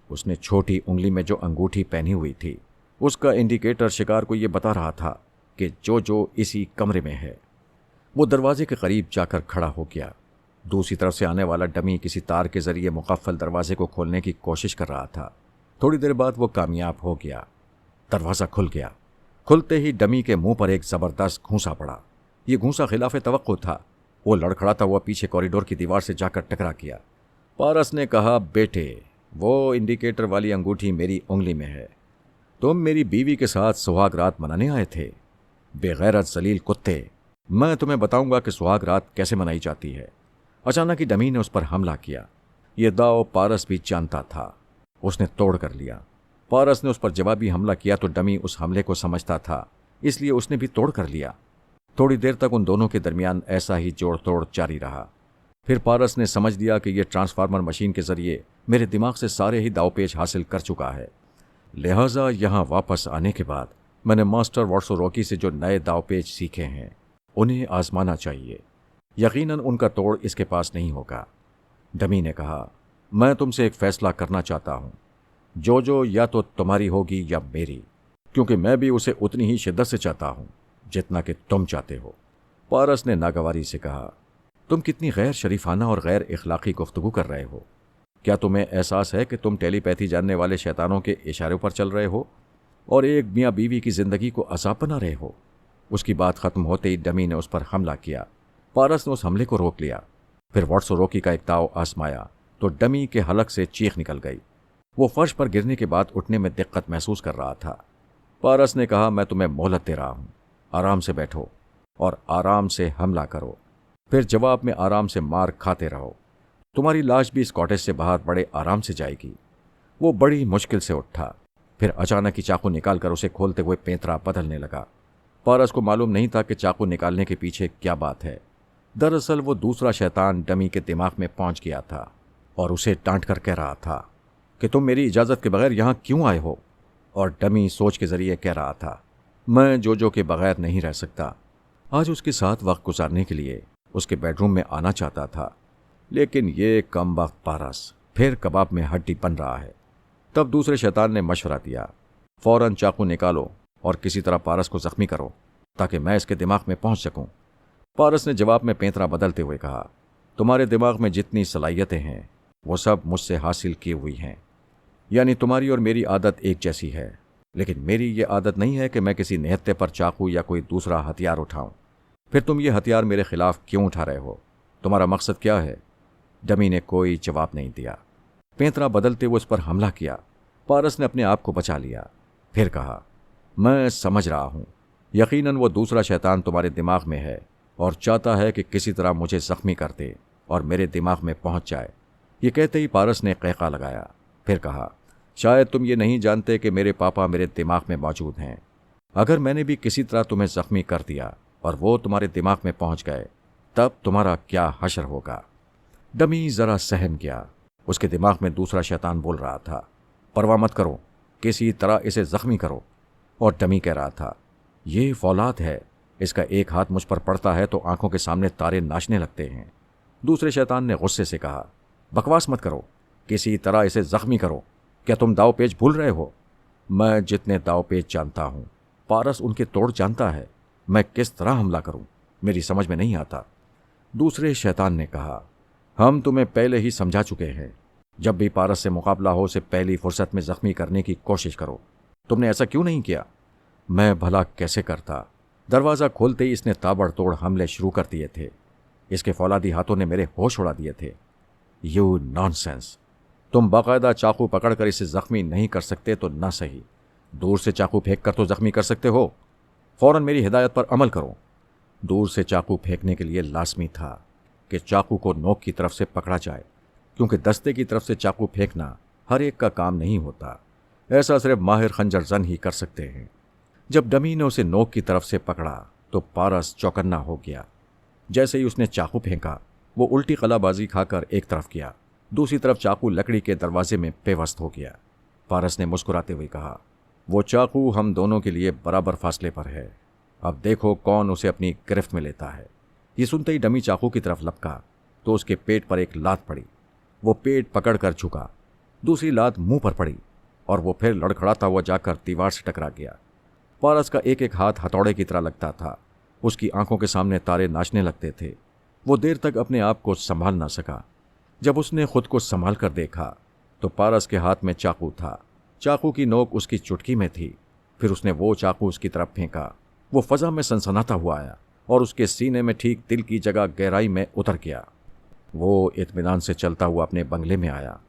उसने छोटी उंगली में जो अंगूठी पहनी हुई थी, उसका इंडिकेटर शिकार को यह बता रहा था कि जो इसी कमरे में है। वो दरवाजे के करीब जाकर खड़ा हो गया। दूसरी तरफ से आने वाला डमी किसी तार के जरिए मुकफ्फल दरवाजे को खोलने की कोशिश कर रहा था। थोड़ी देर बाद वो कामयाब हो गया। दरवाज़ा खुल गया। खुलते ही डमी के मुंह पर एक ज़बरदस्त घूंसा पड़ा। ये घूंसा खिलाफ तवक्को था। वो लड़खड़ाता हुआ पीछे कॉरिडोर की दीवार से जाकर टकरा गया। पारस ने कहा, बेटे, वो इंडिकेटर वाली अंगूठी मेरी उंगली में है। तुम मेरी बीवी के साथ सुहाग रात मनाने आए थे। बेगैरत जलील कुत्ते, मैं तुम्हें बताऊंगा कि सुहाग रात कैसे मनाई जाती है। अचानक ही डमी ने उस पर हमला किया। यह दाव पारस भी जानता था। उसने तोड़ कर लिया। पारस ने उस पर जवाबी हमला किया तो डमी उस हमले को समझता था, इसलिए उसने भी तोड़ कर लिया। थोड़ी देर तक उन दोनों के दरमियान ऐसा ही जोड़ तोड़ जारी रहा। फिर पारस ने समझ लिया कि यह ट्रांसफार्मर मशीन के जरिए मेरे दिमाग से सारे ही दावपेच हासिल कर चुका है। लिहाजा यहां वापस आने के बाद मैंने मास्टर वाट्सोरोकी से जो नए दावपेच सीखे हैं उन्हें आजमाना चाहिए। यकीनन उनका तोड़ इसके पास नहीं होगा। डमी ने कहा, मैं तुमसे एक फैसला करना चाहता हूं। जो या तो तुम्हारी होगी या मेरी, क्योंकि मैं भी उसे उतनी ही शिद्दत से चाहता हूं जितना कि तुम चाहते हो। पारस ने नागवारी से कहा, तुम कितनी गैर शरीफाना और गैर इखलाकी गुफ्तगू कर रहे हो। क्या तुम्हें एहसास है कि तुम टेलीपैथी जानने वाले शैतानों के इशारों पर चल रहे हो और एक मियाँ बीवी की जिंदगी को अजाब बना रहे हो? उसकी बात खत्म होते ही डमी ने उस पर हमला किया। पारस ने उस हमले को रोक लिया। फिर वाट्सोरोकी का एक दाव आजमाया तो डमी के हलक से चीख निकल गई। वो फर्श पर गिरने के बाद उठने में दिक्कत महसूस कर रहा था। पारस ने कहा, मैं तुम्हें मोहलत दे रहा हूं, आराम से बैठो और आराम से हमला करो, फिर जवाब में आराम से मार खाते रहो। तुम्हारी लाश भी इस कॉटेज से बाहर बड़े आराम से जाएगी। वो बड़ी मुश्किल से उठा, फिर अचानक ही चाकू निकालकर उसे खोलते हुए पेंतरा बदलने लगा। पारस को मालूम नहीं था कि चाकू निकालने के पीछे क्या बात है। दरअसल वो दूसरा शैतान डमी के दिमाग में पहुंच गया था और उसे डांट कर कह रहा था कि तुम मेरी इजाजत के बगैर यहां क्यों आए हो। और डमी सोच के जरिए कह रहा था, मैं जो के बगैर नहीं रह सकता। आज उसके साथ वक्त गुजारने के लिए उसके बेडरूम में आना चाहता था, लेकिन ये कम वक्त पारस फिर कबाब में हड्डी बन रहा है। तब दूसरे शैतान ने मशवरा दिया, फौरन चाकू निकालो और किसी तरह पारस को जख्मी करो ताकि मैं इसके दिमाग में पहुंच सकूं। पारस ने जवाब में पेंतरा बदलते हुए कहा, तुम्हारे दिमाग में जितनी सलाहियतें हैं वो सब मुझसे हासिल की हुई हैं। यानी तुम्हारी और मेरी आदत एक जैसी है, लेकिन मेरी ये आदत नहीं है कि मैं किसी निहत्ते पर चाकू या कोई दूसरा हथियार उठाऊं। फिर तुम ये हथियार मेरे खिलाफ क्यों उठा रहे हो? तुम्हारा मकसद क्या है? डमी ने कोई जवाब नहीं दिया। पेंतरा बदलते हुए उस पर हमला किया। पारस ने अपने आप को बचा लिया। फिर कहा, मैं समझ रहा हूं, यकीनन वो दूसरा शैतान तुम्हारे दिमाग में है और चाहता है कि किसी तरह मुझे जख्मी कर दे और मेरे दिमाग में पहुंच जाए। ये कहते ही पारस ने कैका लगाया। फिर कहा, शायद तुम ये नहीं जानते कि मेरे पापा मेरे दिमाग में मौजूद हैं। अगर मैंने भी किसी तरह तुम्हें जख्मी कर दिया और वो तुम्हारे दिमाग में पहुंच गए, तब तुम्हारा क्या हशर होगा। डमी जरा सहम गया। उसके दिमाग में दूसरा शैतान बोल रहा था, परवाह मत करो, किसी तरह इसे जख्मी करो। और डमी कह रहा था, ये फौलाद है, इसका एक हाथ मुझ पर पड़ता है तो आंखों के सामने तारे नाचने लगते हैं। दूसरे शैतान ने गुस्से से कहा, बकवास मत करो, किसी तरह इसे जख्मी करो। क्या तुम दावपेच भूल रहे हो? मैं जितने दावपेच जानता हूं, पारस उनके तोड़ जानता है। मैं किस तरह हमला करूं, मेरी समझ में नहीं आता। दूसरे शैतान ने कहा, हम तुम्हें पहले ही समझा चुके हैं। जब भी पारस से मुकाबला हो उसे पहली फुर्सत में जख्मी करने की कोशिश करो। तुमने ऐसा क्यों नहीं किया? मैं भला कैसे करता? दरवाज़ा खोलते ही इसने ताबड़तोड़ हमले शुरू कर दिए थे। इसके फौलादी हाथों ने मेरे होश उड़ा दिए थे। You nonsense! तुम बाकायदा चाकू पकड़कर इसे जख्मी नहीं कर सकते तो ना सही, दूर से चाकू फेंक कर तो जख्मी कर सकते हो। फौरन मेरी हिदायत पर अमल करो। दूर से चाकू फेंकने के लिए लाजमी था कि चाकू को नोक की तरफ से पकड़ा जाए, क्योंकि दस्ते की तरफ से चाकू फेंकना हर एक का काम नहीं होता। ऐसा सिर्फ माहिर खंजर जन ही कर सकते हैं। जब डमी ने उसे नोक की तरफ से पकड़ा तो पारस चौकन्ना हो गया। जैसे ही उसने चाकू फेंका, वो उल्टी कलाबाजी खाकर एक तरफ किया, दूसरी तरफ चाकू लकड़ी के दरवाजे में पेवस्त हो गया। पारस ने मुस्कुराते हुए कहा, वो चाकू हम दोनों के लिए बराबर फासले पर है। अब देखो कौन उसे अपनी गिरफ्त में लेता है। ये सुनते ही डमी चाकू की तरफ लपका तो उसके पेट पर एक लात पड़ी। वो पेट पकड़कर झुका, दूसरी लात मुंह पर पड़ी और वो फिर लड़खड़ाता हुआ जाकर दीवार से टकरा गया। पारस का एक एक हाथ हथौड़े की तरह लगता था। उसकी आंखों के सामने तारे नाचने लगते थे। वो देर तक अपने आप को संभाल ना सका। जब उसने खुद को संभाल कर देखा तो पारस के हाथ में चाकू था। चाकू की नोक उसकी चुटकी में थी। फिर उसने वो चाकू उसकी तरफ फेंका। वो फजा में सनसनाता हुआ आया और उसके सीने में ठीक दिल की जगह गहराई में उतर गया। वो इत्मीनान से चलता हुआ अपने बंगले में आया।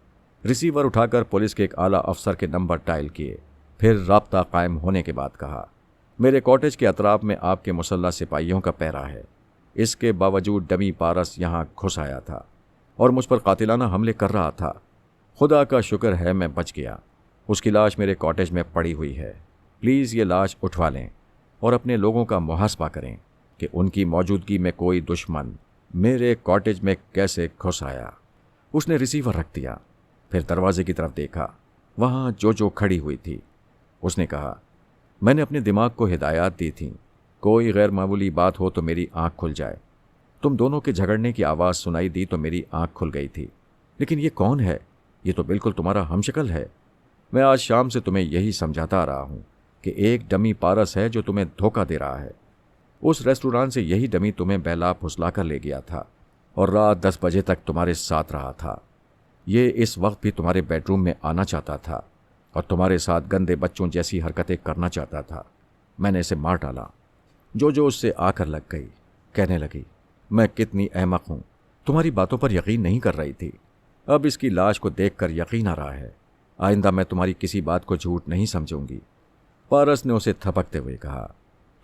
रिसीवर उठाकर पुलिस के एक आला अफसर के नंबर डायल किए। फिर राब्ता कायम होने के बाद कहा, मेरे कॉटेज के अतराफ में आपके मुसल्लह सिपाहियों का पहरा है। इसके बावजूद डमी पारस यहाँ घुस आया था और मुझ पर कातिलाना हमले कर रहा था। खुदा का शुक्र है मैं बच गया। उसकी लाश मेरे कॉटेज में पड़ी हुई है। प्लीज़ ये लाश उठवा लें और अपने लोगों का मुहासबा करें। कि उनकी मौजूदगी में कोई दुश्मन मेरे कॉटेज में कैसे घुस आया। उसने रिसीवर रख दिया, फिर दरवाजे की तरफ देखा। वहां जो खड़ी हुई थी। उसने कहा, मैंने अपने दिमाग को हिदायत दी थी, कोई गैर मामूली बात हो तो मेरी आंख खुल जाए। तुम दोनों के झगड़ने की आवाज़ सुनाई दी तो मेरी आंख खुल गई थी। लेकिन ये कौन है? ये तो बिल्कुल तुम्हारा हमशक्ल है। मैं आज शाम से तुम्हें यही समझाता आ रहा हूं कि एक डमी पारस है जो तुम्हें धोखा दे रहा है। उस रेस्टोरेंट से यही डमी तुम्हें बहला फुसला कर ले गया था और रात 10 बजे तक तुम्हारे साथ रहा था। ये इस वक्त भी तुम्हारे बेडरूम में आना चाहता था और तुम्हारे साथ गंदे बच्चों जैसी हरकतें करना चाहता था। मैंने इसे मार डाला। जो उससे आकर लग गई, कहने लगी, मैं कितनी अहमक हूं, तुम्हारी बातों पर यकीन नहीं कर रही थी। अब इसकी लाश को देखकर यकीन आ रहा है। आइंदा मैं तुम्हारी किसी बात को झूठ नहीं समझूंगी। पारस ने उसे थपकते हुए कहा,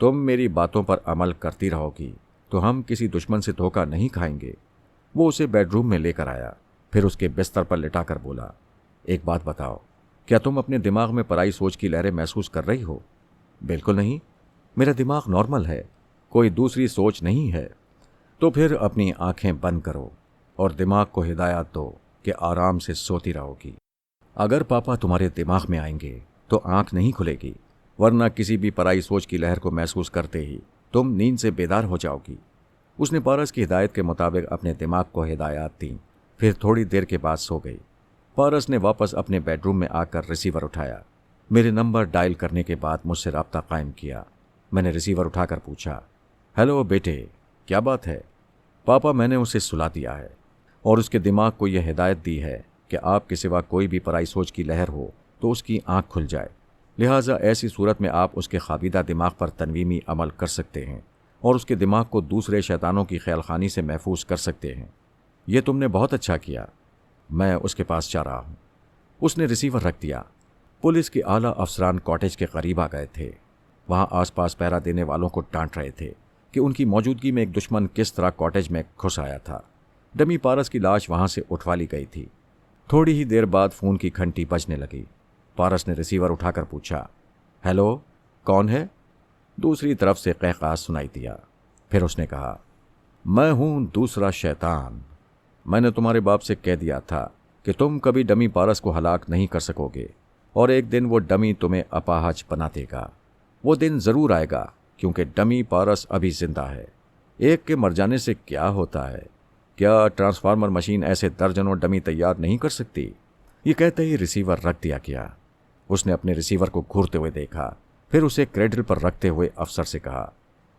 तुम मेरी बातों पर अमल करती रहोगी तो हम किसी दुश्मन से धोखा नहीं खाएंगे। वो उसे बेडरूम में लेकर आया, फिर उसके बिस्तर पर लिटाकर बोला, एक बात बताओ, क्या तुम अपने दिमाग में पराई सोच की लहरें महसूस कर रही हो? बिल्कुल नहीं, मेरा दिमाग नॉर्मल है, कोई दूसरी सोच नहीं है। तो फिर अपनी आंखें बंद करो और दिमाग को हिदायत दो कि आराम से सोती रहोगी। अगर पापा तुम्हारे दिमाग में आएंगे तो आंख नहीं खुलेगी, वरना किसी भी पराई सोच की लहर को महसूस करते ही तुम नींद से बेदार हो जाओगी। उसने पारस की हिदायत के मुताबिक अपने दिमाग को हिदायत दी, फिर थोड़ी देर के बाद सो गई। पारस ने वापस अपने बेडरूम में आकर रिसीवर उठाया। मेरे नंबर डायल करने के बाद मुझसे रब्ता कायम किया। मैंने रिसीवर उठाकर पूछा, हेलो बेटे, क्या बात है? पापा, मैंने उसे सुला दिया है और उसके दिमाग को यह हिदायत दी है कि आपके सिवा कोई भी पराई सोच की लहर हो तो उसकी आंख खुल जाए। लिहाजा ऐसी सूरत में आप उसके खाबिदा दिमाग पर तनवीमी अमल कर सकते हैं और उसके दिमाग को दूसरे शैतानों की ख्यालखानी से महफूज कर सकते हैं। यह तुमने बहुत अच्छा किया। मैं उसके पास जा रहा हूं। उसने रिसीवर रख दिया। पुलिस के आला अफसरान कॉटेज के करीब आ गए थे। वहां आसपास पहरा देने वालों को डांट रहे थे कि उनकी मौजूदगी में एक दुश्मन किस तरह कॉटेज में घुस आया था। डमी पारस की लाश वहां से उठवा ली गई थी। थोड़ी ही देर बाद फोन की घंटी बजने लगी। पारस ने रिसीवर उठाकर पूछा, हेलो, कौन है? दूसरी तरफ से कहकास सुनाई दिया। फिर उसने कहा, मैं हूं दूसरा शैतान। मैंने तुम्हारे बाप से कह दिया था कि तुम कभी डमी पारस को हलाक नहीं कर सकोगे और एक दिन वो डमी तुम्हें अपाहज बना देगा। वो दिन जरूर आएगा क्योंकि डमी पारस अभी जिंदा है। एक के मर जाने से क्या होता है? क्या ट्रांसफार्मर मशीन ऐसे दर्जनों डमी तैयार नहीं कर सकती? ये कहते ही रिसीवर रख दिया गया। उसने अपने रिसीवर को घूरते हुए देखा, फिर उसे क्रेडल पर रखते हुए अफसर से कहा,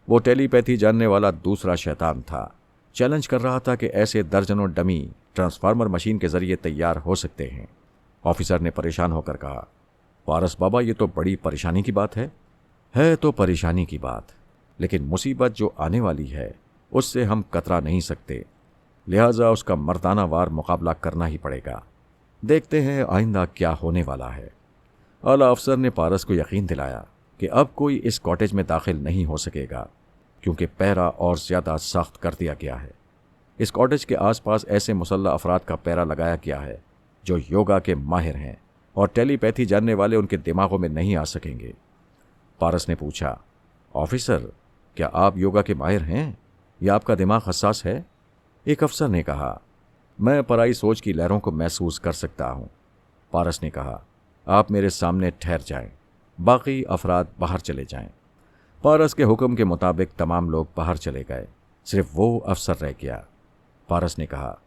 वो टेलीपैथी जानने वाला दूसरा शैतान था। चैलेंज कर रहा था कि ऐसे दर्जनों डमी ट्रांसफार्मर मशीन के जरिए तैयार हो सकते हैं। ऑफिसर ने परेशान होकर कहा, पारस बाबा, ये तो बड़ी परेशानी की बात है तो परेशानी की बात, लेकिन मुसीबत जो आने वाली है उससे हम कतरा नहीं सकते। लिहाजा उसका मर्दाना वार मुकाबला करना ही पड़ेगा। देखते हैं आइंदा क्या होने वाला है। आला अफसर ने पारस को यकीन दिलाया कि अब कोई इस कॉटेज में दाखिल नहीं हो सकेगा क्योंकि पहरा और ज्यादा सख्त कर दिया गया है। इस कॉटेज के आसपास ऐसे मुसल्ला अफराद का पहरा लगाया गया है जो योगा के माहिर हैं और टेलीपैथी जानने वाले उनके दिमागों में नहीं आ सकेंगे। पारस ने पूछा, ऑफिसर, क्या आप योगा के माहिर हैं या आपका दिमाग हसास है? एक अफसर ने कहा, मैं पराई सोच की लहरों को महसूस कर सकता हूं। पारस ने कहा, आप मेरे सामने ठहर जाएं, बाकी अफराद बाहर चले जाएं। पारस के हुक्म के मुताबिक तमाम लोग बाहर चले गए, सिर्फ वो अफसर रह गया। पारस ने कहा,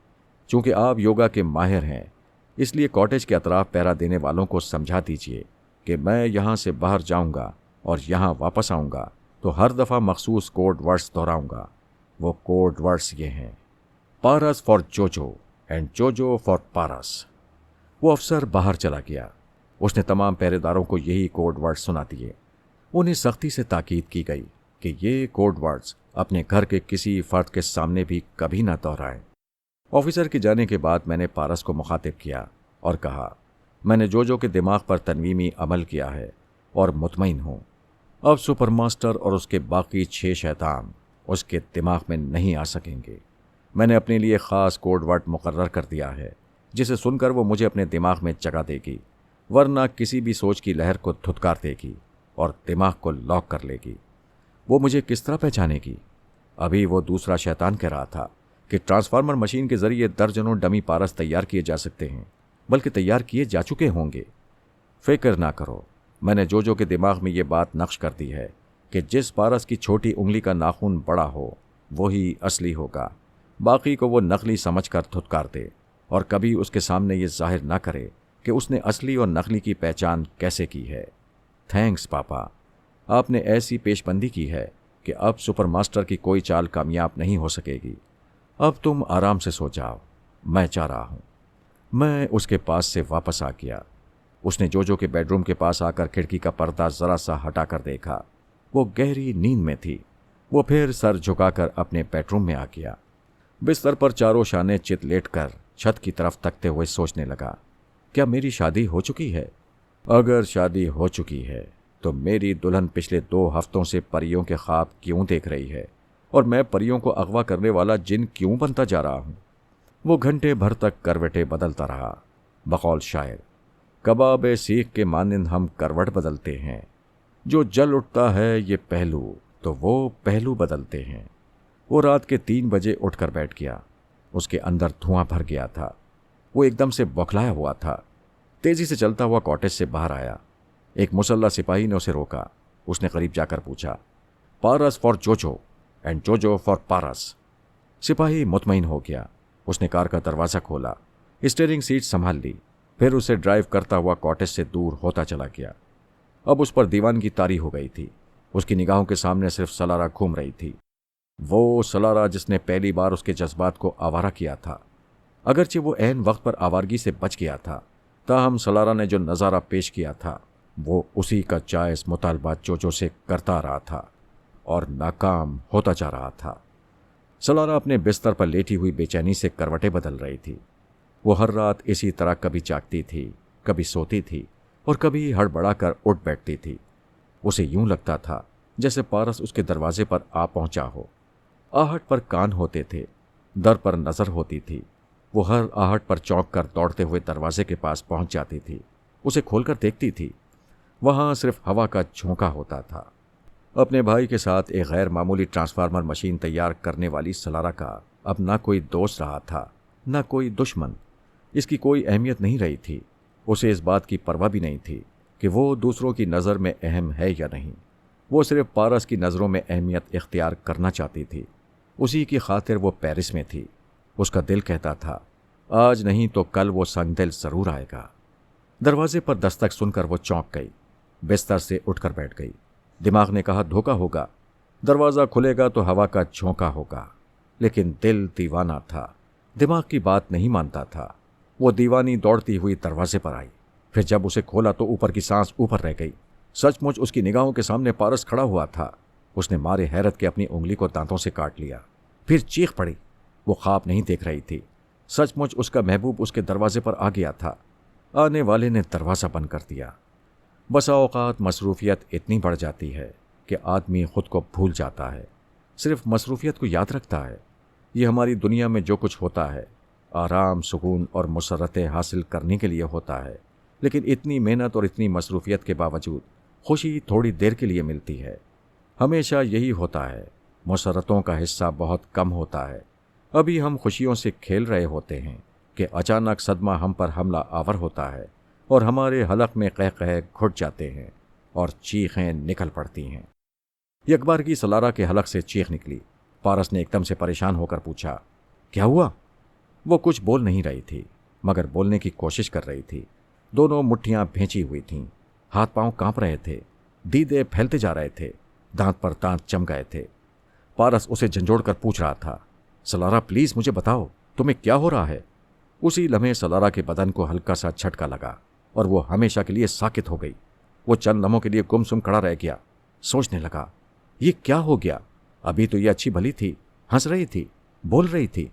चूंकि आप योगा के माहिर हैं, इसलिए कॉटेज के अतराफ पहरा देने वालों को समझा दीजिए कि मैं यहां से बाहर जाऊंगा और यहां वापस आऊंगा तो हर दफा मखसूस कोड वर्ड्स दोहराऊंगा। वो कोड वर्ड्स ये हैं, पारस फॉर जोजो एंड जोजो फॉर पारस। वो अफसर बाहर चला गया। उसने तमाम पहरेदारों को यही कोड वर्ड्स सुना दिए। उन्हें सख्ती से ताकीद की गई कि ये कोड वर्ड्स अपने घर के किसी फर्द के सामने भी कभी ना दोहराएं। ऑफिसर के जाने के बाद मैंने पारस को मुखातिब किया और कहा, मैंने जोजो के दिमाग पर तनवीमी अमल किया है और मुतमईन हूं। अब सुपरमास्टर और उसके बाकी 6 शैतान उसके दिमाग में नहीं आ सकेंगे। मैंने अपने लिए ख़ास कोड वर्ड मुकर्रर कर दिया है जिसे सुनकर वो मुझे अपने दिमाग में जगह देगी, वरना किसी भी सोच की लहर को धुतकार देगी और दिमाग को लॉक कर लेगी। वो मुझे किस तरह पहचानेगी? अभी वो दूसरा शैतान कह रहा था कि ट्रांसफार्मर मशीन के जरिए दर्जनों डमी पारस तैयार किए जा सकते हैं, बल्कि तैयार किए जा चुके होंगे। फिक्र ना करो, मैंने जोजो के दिमाग में ये बात नक्श कर दी है कि जिस पारस की छोटी उंगली का नाखून बड़ा हो वही असली होगा। बाकी को वो नकली समझकर धुतकार दे और कभी उसके सामने ये जाहिर ना करे कि उसने असली और नकली की पहचान कैसे की है। थैंक्स पापा, आपने ऐसी पेशबंदी की है कि अब सुपरमास्टर की कोई चाल कामयाब नहीं हो सकेगी। अब तुम आराम से सो जाओ, मैं जा रहा हूं। मैं उसके पास से वापस आ गया। उसने जोजो के बेडरूम के पास आकर खिड़की का पर्दा जरा सा हटाकर देखा। वो गहरी नींद में थी। वो फिर सर झुकाकर अपने बेडरूम में आ गया। बिस्तर पर चारों शाने चित लेटकर छत की तरफ तकते हुए सोचने लगा, क्या मेरी शादी हो चुकी है? अगर शादी हो चुकी है तो मेरी दुल्हन पिछले 2 हफ्तों से परियों के ख्वाब क्यों देख रही है और मैं परियों को अगवा करने वाला जिन क्यों बनता जा रहा हूं? वो घंटे भर तक करवटें बदलता रहा। बकौल शायर, कबाब सीख के मानिंद हम करवट बदलते हैं, जो जल उठता है ये पहलू तो वो पहलू बदलते हैं। वो रात के 3 बजे उठकर बैठ गया। उसके अंदर धुआं भर गया था। वो एकदम से बौखलाया हुआ था। तेजी से चलता हुआ कॉटेज से बाहर आया। एक मुसल्ला सिपाही ने उसे रोका। उसने करीब जाकर पूछा, पारस फॉर जोजो एंड जोजो फॉर पारस। सिपाही मुतमईन हो गया। उसने कार का दरवाज़ा खोला, स्टीयरिंग सीट संभाल ली, फिर उसे ड्राइव करता हुआ कॉटेज से दूर होता चला गया। अब उस पर दीवानगी तारी हो गई थी। उसकी निगाहों के सामने सिर्फ सलारा घूम रही थी। वो सलारा जिसने पहली बार उसके जज्बात को आवारा किया था। अगरचे वो ऐन वक्त पर आवारगी से बच गया था, ताहम सलारा ने जो नज़ारा पेश किया था वो उसी का जायज़ मुतालबा जोजो से करता रहा था और नाकाम होता जा रहा था। सलारा अपने बिस्तर पर लेटी हुई बेचैनी से करवटें बदल रही थी। वो हर रात इसी तरह कभी जागती थी, कभी सोती थी और कभी हड़बड़ाकर उठ बैठती थी। उसे यूं लगता था जैसे पारस उसके दरवाजे पर आ पहुंचा हो। आहट पर कान होते थे, दर पर नजर होती थी। वो हर आहट पर चौंक कर दौड़ते हुए दरवाजे के पास पहुंच जाती थी। उसे खोलकर देखती थी, वहां सिर्फ हवा का झोंका होता था। अपने भाई के साथ एक गैर मामूली ट्रांसफार्मर मशीन तैयार करने वाली सलारा का अब ना कोई दोस्त रहा था, ना कोई दुश्मन। इसकी कोई अहमियत नहीं रही थी। उसे इस बात की परवाह भी नहीं थी कि वो दूसरों की नज़र में अहम है या नहीं। वो सिर्फ पारस की नज़रों में अहमियत इख्तियार करना चाहती थी। उसी की खातिर वो पेरिस में थी। उसका दिल कहता था, आज नहीं तो कल वो संगदिल ज़रूर आएगा। दरवाजे पर दस्तक सुनकर वो चौंक गई। बिस्तर से उठकर बैठ गई। दिमाग ने कहा, धोखा होगा, दरवाज़ा खुलेगा तो हवा का झोंका होगा। लेकिन दिल दीवाना था, दिमाग की बात नहीं मानता था। वो दीवानी दौड़ती हुई दरवाजे पर आई। फिर जब उसे खोला तो ऊपर की सांस ऊपर रह गई। सचमुच उसकी निगाहों के सामने पारस खड़ा हुआ था। उसने मारे हैरत के अपनी उंगली को दांतों से काट लिया, फिर चीख पड़ी। वो ख्वाब नहीं देख रही थी, सचमुच उसका महबूब उसके दरवाजे पर आ गया था। आने वाले ने दरवाज़ा बंद कर दिया। बसा औकात मसरूफियत इतनी बढ़ जाती है कि आदमी खुद को भूल जाता है, सिर्फ मसरूफियत को याद रखता है। ये हमारी दुनिया में जो कुछ होता है आराम, सुकून और मुसर्रतें हासिल करने के लिए होता है, लेकिन इतनी मेहनत और इतनी मसरूफियत के बावजूद खुशी थोड़ी देर के लिए मिलती है। हमेशा यही होता है, मुसर्रतों का हिस्सा बहुत कम होता है। अभी हम खुशियों से खेल रहे होते हैं कि अचानक सदमा हम पर हमला आवर होता है और हमारे हलक में कह कह घुट जाते हैं और चीखें निकल पड़ती हैं। यकबार की सलारा के हलक से चीख निकली। पारस ने एकदम से परेशान होकर पूछा, क्या हुआ? वो कुछ बोल नहीं रही थी, मगर बोलने की कोशिश कर रही थी। दोनों मुट्ठियां भेंची हुई थीं, हाथ पांव कांप रहे थे, दीदे फैलते जा रहे थे, दांत पर दांत चम गए थे। पारस उसे झंझोड़ कर पूछ रहा था, सलारा प्लीज मुझे बताओ, तुम्हें क्या हो रहा है? उसी लम्हे सलारा के बदन को हल्का सा झटका लगा और वो हमेशा के लिए साकित हो गई। वो चंद लम्हों के लिए गुमसुम खड़ा रह गया। सोचने लगा, ये क्या हो गया? अभी तो ये अच्छी भली थी, हंस रही थी, बोल रही थी,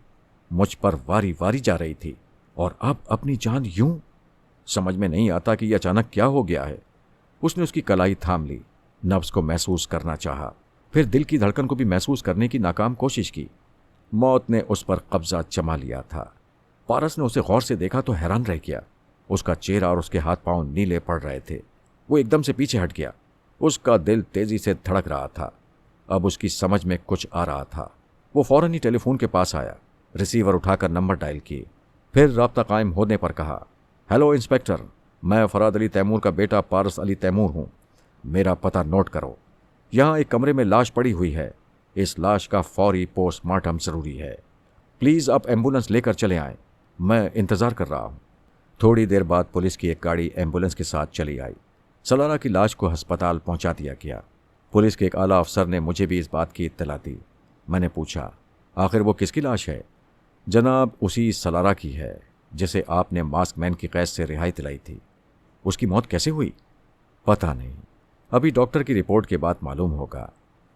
मुझ पर वारी वारी जा रही थी, और अब अपनी जान यूं। समझ में नहीं आता कि यह अचानक क्या हो गया है। उसने उसकी कलाई थाम ली, नब्ज को महसूस करना चाहा, फिर दिल की धड़कन को भी महसूस करने की नाकाम कोशिश की। मौत ने उस पर कब्जा जमा लिया था। पारस ने उसे गौर से देखा तो हैरान रह गया। उसका चेहरा और उसके हाथ पांव नीले पड़ रहे थे। वो एकदम से पीछे हट गया। उसका दिल तेजी से धड़क रहा था। अब उसकी समझ में कुछ आ रहा था। वो फौरन ही टेलीफोन के पास आया, रिसीवर उठाकर नंबर डायल किए, फिर राब्ता कायम होने पर कहा, हेलो इंस्पेक्टर, मैं फराद अली तैमूर का बेटा पारस अली तैमूर हूँ। मेरा पता नोट करो। यहाँ एक कमरे में लाश पड़ी हुई है। इस लाश का फौरी पोस्टमार्टम जरूरी है। प्लीज़ आप एम्बुलेंस लेकर चले आएं। मैं इंतज़ार कर रहा हूँ। थोड़ी देर बाद पुलिस की एक गाड़ी एम्बुलेंस के साथ चली आई। सलारा की लाश को अस्पताल पहुंचा दिया गया। पुलिस के एक आला अफसर ने मुझे भी इस बात की इत्तला दी। मैंने पूछा, आखिर वो किसकी लाश है? जनाब, उसी सलारा की है जिसे आपने मास्क मैन की कैद से रिहाई दिलाई थी। उसकी मौत कैसे हुई? पता नहीं, अभी डॉक्टर की रिपोर्ट के बाद मालूम होगा।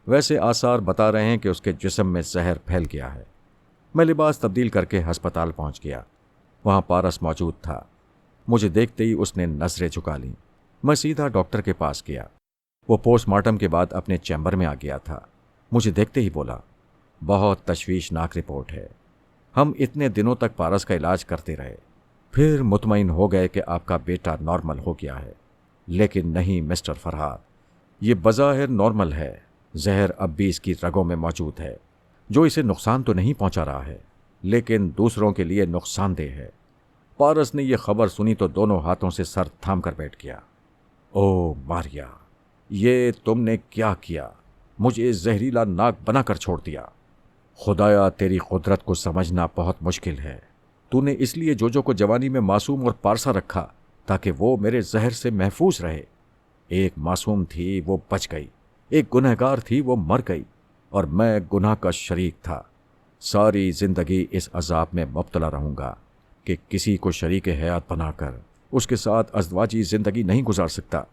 वैसे आसार बता रहे हैं कि उसके जिस्म में जहर फैल गया है। मैं लिबास तब्दील करके अस्पताल पहुंच गया। वहां पारस मौजूद था। मुझे देखते ही उसने नजरें झुका लीं। मैं सीधा डॉक्टर के पास गया। वो पोस्टमार्टम के बाद अपने चैम्बर में आ गया था। मुझे देखते ही बोला, बहुत तशवीशनाक रिपोर्ट है। हम इतने दिनों तक पारस का इलाज करते रहे, फिर मुतमईन हो गए कि आपका बेटा नॉर्मल हो गया है। लेकिन नहीं मिस्टर फरहाद, ये बज़ाहिर नॉर्मल है। जहर अब भी इसकी रगों में मौजूद है, जो इसे नुकसान तो नहीं पहुंचा रहा है, लेकिन दूसरों के लिए नुकसानदेह है। पारस ने यह खबर सुनी तो दोनों हाथों से सर थाम कर बैठ गया। ओ मारिया, ये तुमने क्या किया? मुझे जहरीला नाक बनाकर छोड़ दिया। खुदाया, तेरी कुदरत को समझना बहुत मुश्किल है। तूने इसलिए जोजो को जवानी में मासूम और पारसा रखा ताकि वो मेरे जहर से महफूज रहे। एक मासूम थी, वो बच गई। एक गुनहगार थी, वो मर गई। और मैं गुनाह का शरीक था। सारी जिंदगी इस अजाब में मुब्तला रहूंगा कि किसी को शरीक हयात बनाकर उसके साथ अज़दवाजी जिंदगी नहीं गुजार सकता।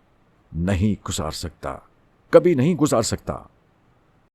नहीं गुजार सकता, कभी नहीं गुजार सकता।